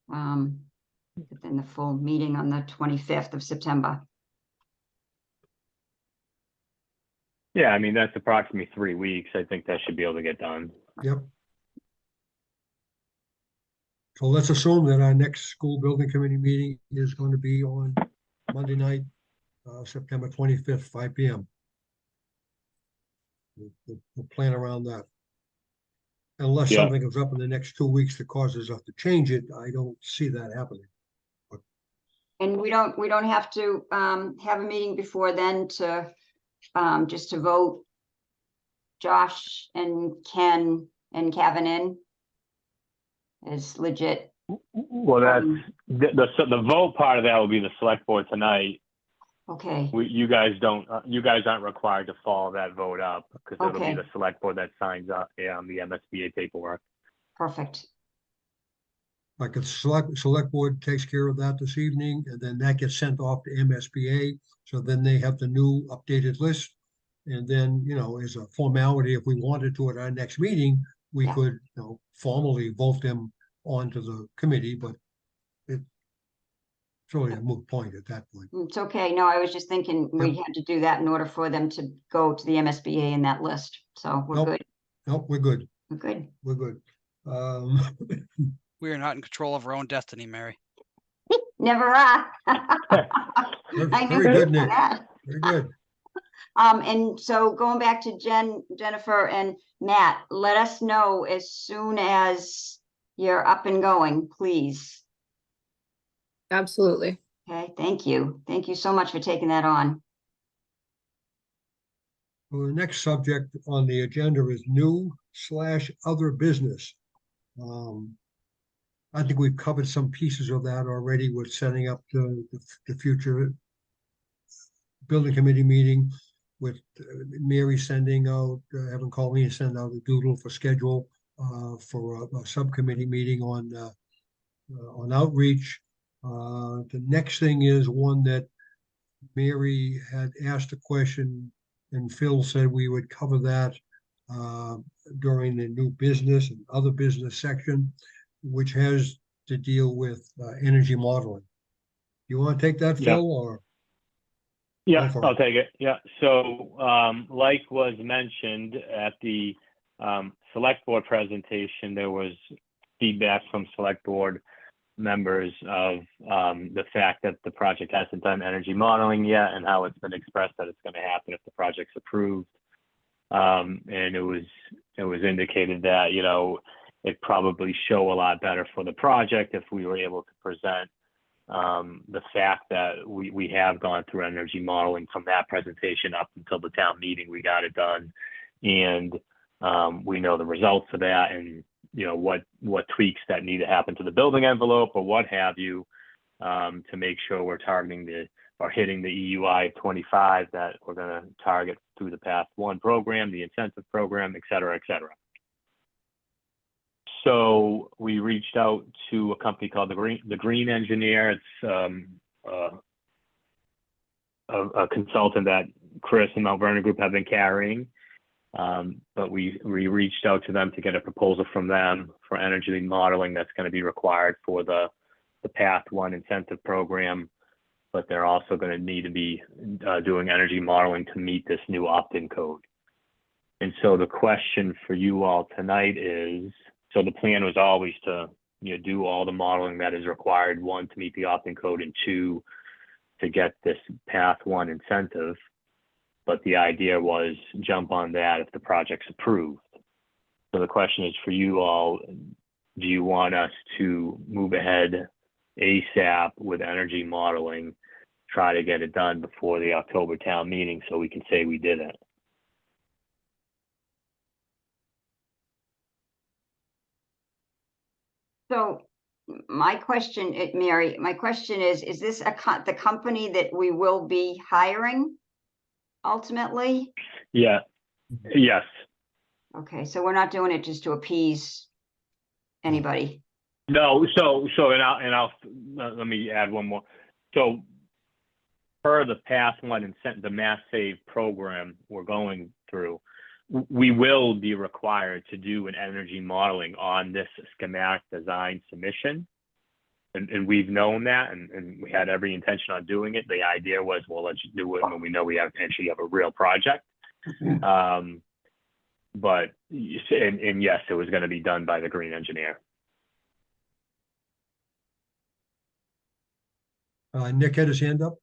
But then the full meeting on the 25th of September. Yeah, I mean, that's approximately 3 weeks. I think that should be able to get done. Yep. So let's assume that our next school building committee meeting is going to be on Monday night, September 25th, 5 p.m. We'll plan around that. Unless Yeah. something comes up in the next 2 weeks that causes us to change it, I don't see that happening. And we don't have to have a meeting before then to just to vote Josh and Ken and Kevin in is legit. Well, that's the vote part of that will be the select board tonight. Okay, You guys aren't required to follow that vote up because it'll Okay. be the select board that signs up the MSBA paperwork. perfect. Like a select board takes care of that this evening, and then that gets sent off to MSBA. So then they have the new updated list. And then, as a formality, if we wanted to at our next meeting, we Yeah. could, formally vote them onto the committee, but it's really a moot point at that point. It's okay. No, I was just thinking we had to do that in order for them to go to the MSBA in that list. So we're Nope. good. Nope, we're good. We're good. We're good. we are not in control of our own destiny, Mary. Never are. Very good, Nick. Very good. And so going back to Jennifer and Matt, let us know as soon as you're up and going, please. Absolutely. Okay, thank you. Thank you so much for taking that on. Well, the next subject on the agenda is new/other business. I think we've covered some pieces of that already with setting up the future building committee meeting with Mary sending out, having Colleen send out a doodle for schedule for a subcommittee meeting on outreach. The next thing is one that Mary had asked a question and Phil said we would cover that during the new business and other business section, which has to deal with energy modeling. You want to take that, Yeah. Phil, or? Yeah, Go for I'll it. take it. Yeah. So, like was mentioned at the select board presentation, there was feedback from select board members of the fact that the project hasn't done energy modeling yet and how it's been expressed that it's going to happen if the project's approved. And it was indicated that, it'd probably show a lot better for the project if we were able to present the fact that we have gone through energy modeling from that presentation up until the town meeting. We got it done, and we know the results of that, and what tweaks that need to happen to the building envelope or what have you, to make sure we're targeting or hitting the EUI 25 that we're going to target through the Path 1 program, the incentive program, et cetera, et cetera. So we reached out to a company called the Green Engineer. It's a consultant that Chris and Mount Vernon Group have been carrying. But we reached out to them to get a proposal from them for energy modeling that's going to be required for the Path 1 incentive program. But they're also going to need to be doing energy modeling to meet this new opt-in code. And so the question for you all tonight is, so the plan was always to do all the modeling that is required, 1, to meet the opt-in code, and 2, to get this Path 1 incentive. But the idea was jump on that if the project's approved. So the question is for you all, do you want us to move ahead ASAP with energy modeling, try to get it done before the October town meeting so we can say we did it? So my question, Mary, my question is this the company that we will be hiring ultimately? Yeah. Yes. Okay, so we're not doing it just to appease anybody. No, so let me add one more. So per the Path 1 incentive, the Mass Save program we're going through, we will be required to do an energy modeling on this schematic design submission. And we've known that, and we had every intention on doing it. The idea was, well, let's do it when we know we actually have a real project. But yes, it was going to be done by the green engineer. Nick had his hand up.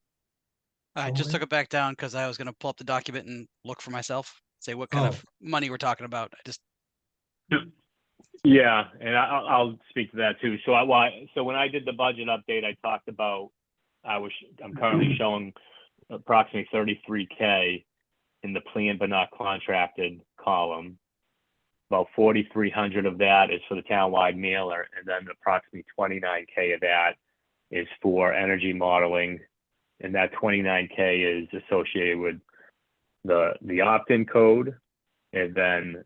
I just took it back down because I was going to pull up the document and look for myself, say what kind of money we're talking about. Yeah, and I'll speak to that too. So when I did the budget update, I talked about I'm currently showing approximately $33K in the planned but not contracted column. About 4,300 of that is for the townwide mailer, and then approximately 29K of that is for energy modeling, and that 29K is associated with the opt-in code, and then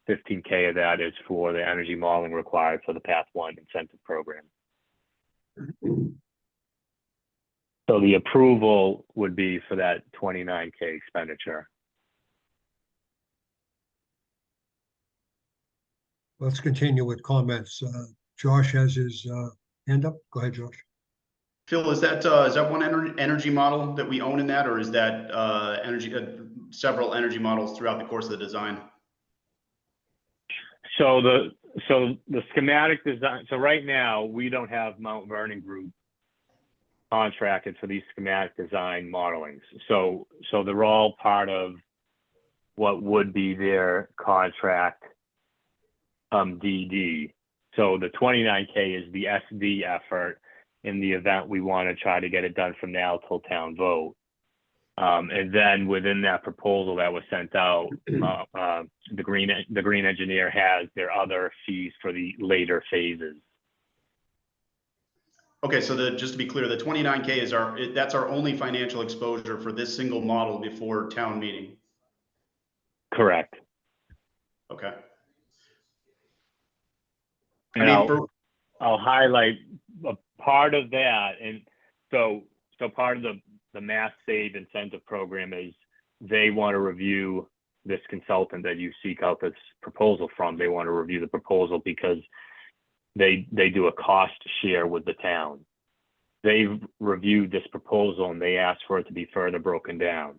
15K of that is for the energy modeling required for the Path 1 incentive program. So the approval would be for that 29K expenditure. Let's continue with comments. Josh has his hand up. Go ahead, Josh. Phil, is that one energy model that we own in that, or is that several energy models throughout the course of the design? So the schematic design. So right now we don't have Mount Vernon Group contracted for these schematic design modelings. So they're all part of what would be their contract DD. So the 29K is the SD effort in the event we want to try to get it done from now till town vote. And then within that proposal that was sent out, the green engineer has their other fees for the later phases. Okay, so just to be clear, the 29K is that's our only financial exposure for this single model before town meeting. Correct. Okay. And I'll highlight a part of that, and so part of the Mass Save incentive program is they want to review this consultant that you seek out this proposal from. They want to review the proposal because they do a cost share with the town. They've reviewed this proposal and they asked for it to be further broken down.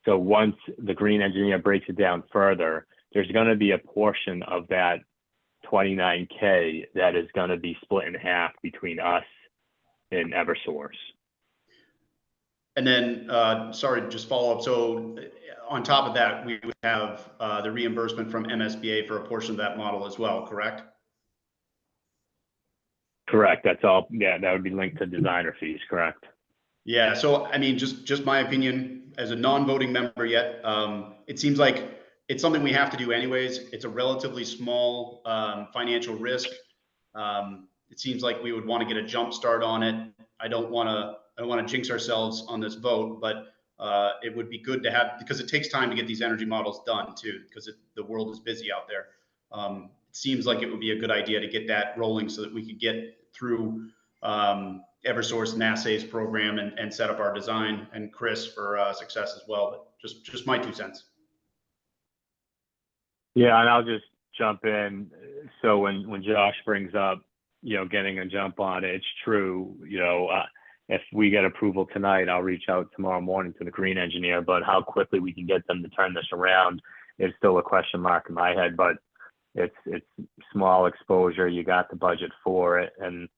So once the green engineer breaks it down further, there's going to be a portion of that 29K that is going to be split in half between us and Eversource. And then, sorry, just follow up. So on top of that, we would have the reimbursement from MSBA for a portion of that model as well, correct? Correct. That's all. Yeah, that would be linked to designer fees, correct? Yeah, so I mean, just my opinion as a non-voting member yet, it seems like it's something we have to do anyways. It's a relatively small financial risk. It seems like we would want to get a jump start on it. I don't want to jinx ourselves on this vote, but it would be good to have, because it takes time to get these energy models done too, because the world is busy out there. It seems like it would be a good idea to get that rolling so that we could get through Eversource Mass Saves program and set up our design, and Chris for success as well. But just my 2 cents. Yeah, and I'll just jump in. So when Josh brings up, getting a jump on it, it's true. If we get approval tonight, I'll reach out tomorrow morning to the green engineer, but how quickly we can get them to turn this around is still a question mark in my head, but it's small exposure. You got the budget for it. And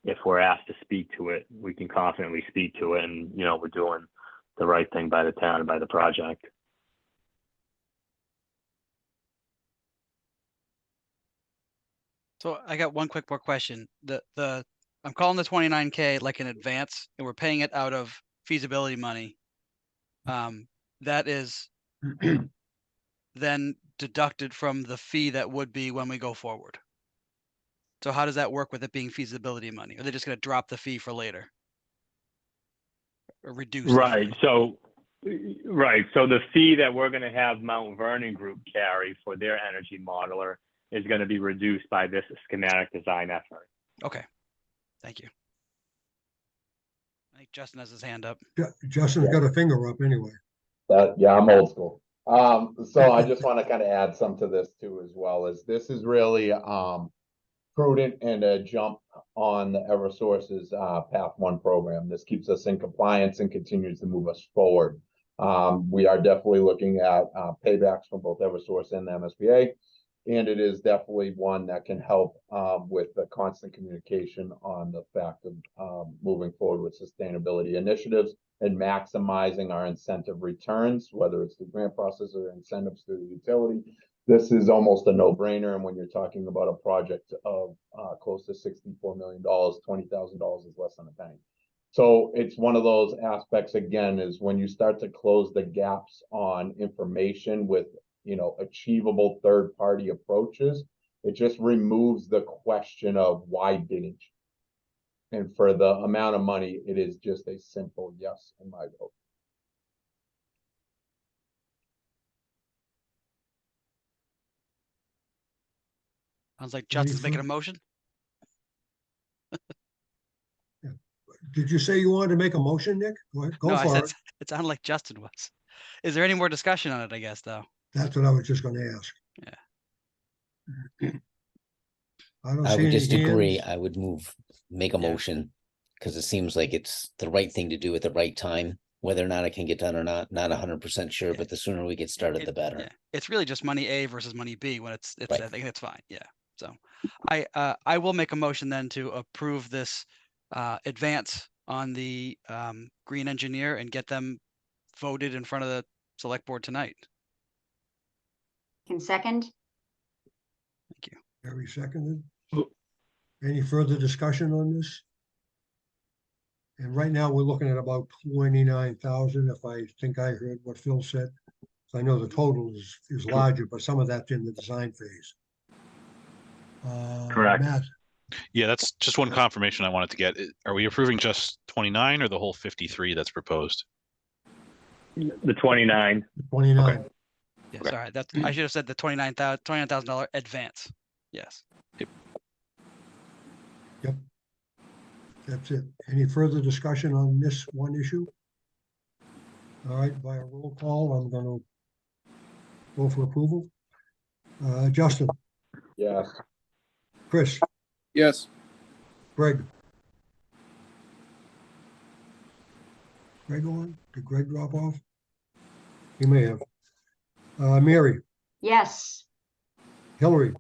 if we're asked to speak to it, we can confidently speak to it. And, we're doing the right thing by the town and by the project. So I got one quick more question. I'm calling the 29K like an advance, and we're paying it out of feasibility money. That is then deducted from the fee that would be when we go forward. So how does that work with it being feasibility money? Are they just going to drop the fee for later? Or reduce the Right. fee? So the fee that we're going to have Mount Vernon Group carry for their energy modeler is going to be reduced by this schematic design effort. Okay. Thank you. I think Justin has his hand up. Justin's got a finger up anyway. Yeah, I'm old school. So I just want to kind of add some to this too, as well as this is really prudent and a jump on the Eversource's Path 1 program. This keeps us in compliance and continues to move us forward. We are definitely looking at paybacks from both Eversource and the MSBA, and it is definitely one that can help with the constant communication on the fact of moving forward with sustainability initiatives and maximizing our incentive returns, whether it's the grant process or incentives through the utility. This is almost a no-brainer, and when you're talking about a project of close to $64 million, $20,000 is less than a penny. So it's one of those aspects, again, is when you start to close the gaps on information with achievable third-party approaches, it just removes the question of why didn't you? And for the amount of money, it is just a simple yes in my vote. Sounds like Justin's making a motion. Did you say you wanted to make a motion, Nick? Go No, for it. It sounded like Justin was. Is there any more discussion on it, I guess, though? That's what I was just going to ask. Yeah. I don't I see would any just agree. hands. I would make a motion because it seems like it's the right thing to do at the right time. Whether or not it can get done or not 100% sure, but the sooner we get started, the better. Yeah. It's really just money A versus money B when it's Right. I think it's fine. Yeah. So I will make a motion then to approve this advance on the green engineer and get them voted in front of the select board tonight. Can second? Thank you. Harry seconded. Any further discussion on this? And right now, we're looking at about 29,000, if I think I heard what Phil said. I know the total is larger, but some of that's in the design phase. Correct. Matt, Yeah, that's just one confirmation I wanted to get. Are we approving just 29 or the whole 53 that's proposed? The 29. 29. Okay. Yeah, Okay. sorry. I should have said the $29,000 advance. Yes. Yep. That's it. Any further discussion on this one issue? All right, by a roll call, I'm going to go for approval. Justin, Yes. Chris, Yes. Greg. Greg on? Did Greg drop off? He may have. Mary, Yes. Hillary,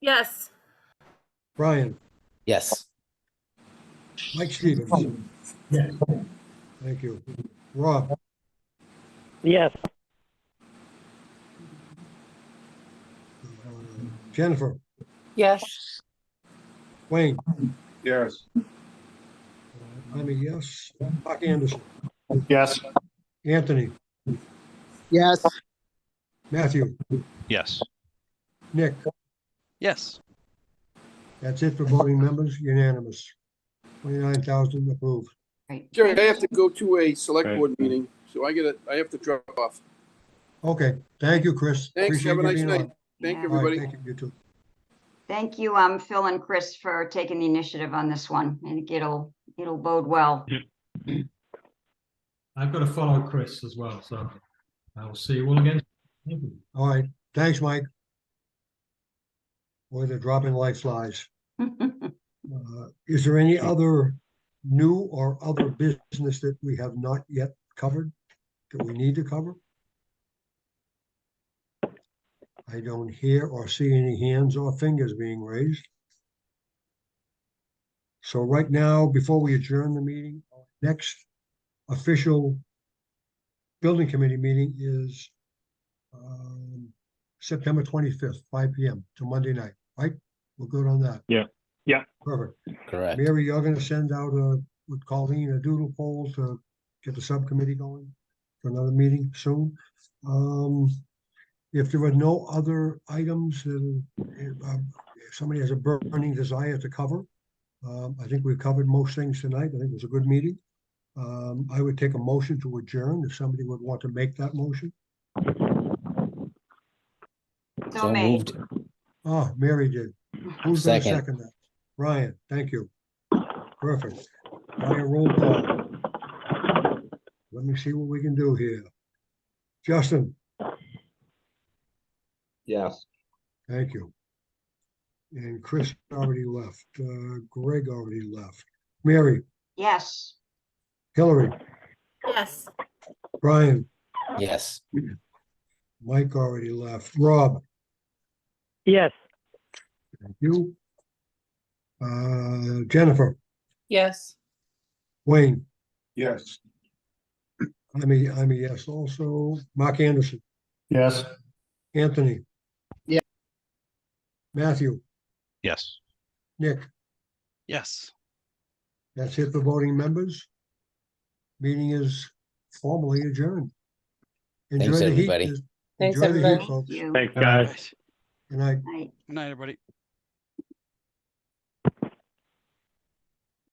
Yes. Brian, Yes. Mike Stevens. Yes. Thank you. Rob, Yes. Jennifer, Yes. Wayne, Yes. I'm a yes. Mark Anderson, Yes. Anthony, Yes. Matthew, Yes. Nick. Yes. That's it for voting members, unanimous. 29,000 approved. Right. Jerry, I have to go to a select Right. board meeting, so I have to drop off. Okay, thank you, Chris. Thanks, Appreciate have a you nice being night. on. Thank you, Yeah. All right, everybody. thank you, you too. Thank you, Phil and Chris, for taking the initiative on this one. I think it'll bode well. I've got to follow Chris as well, so I will see you all again. Thank you. All right, thanks, Mike. Boy, they're dropping like flies. Is there any other new or other business that we have not yet covered that we need to cover? I don't hear or see any hands or fingers being raised. So right now, before we adjourn the meeting, our next official building committee meeting is September 25th, 5 p.m. to Monday night, right? We're good on that. Yeah. Yeah. Perfect. Correct. Mary, you're gonna send out with Colleen, a doodle poll to get the subcommittee going for another meeting soon. If there are no other items that, if somebody has a burning desire to cover, I think we've covered most things tonight. I think it was a good meeting. I would take a motion to adjourn if somebody would want to make that motion. So moved. Oh, Mary did. Who's gonna Second. second that? Ryan, thank you. Perfect. Ryan, roll call. Let me see what we can do here. Justin, Yes. thank you. And Chris already left. Greg already left. Mary, Yes. Hillary, Yes. Brian, Yes. Mike already left. Rob, Yes. thank you. Jennifer, Yes. Wayne, Yes. I'm a yes also. Mark Anderson, Yes. Anthony. Yeah. Matthew, Yes. Nick, Yes. that's it for voting members. Meeting is formally adjourned. Enjoy Thanks, the heat. everybody. Thanks, Enjoy the heat, everybody. folks. You. Thanks, Good night. guys. Good night. Right. Good night, everybody.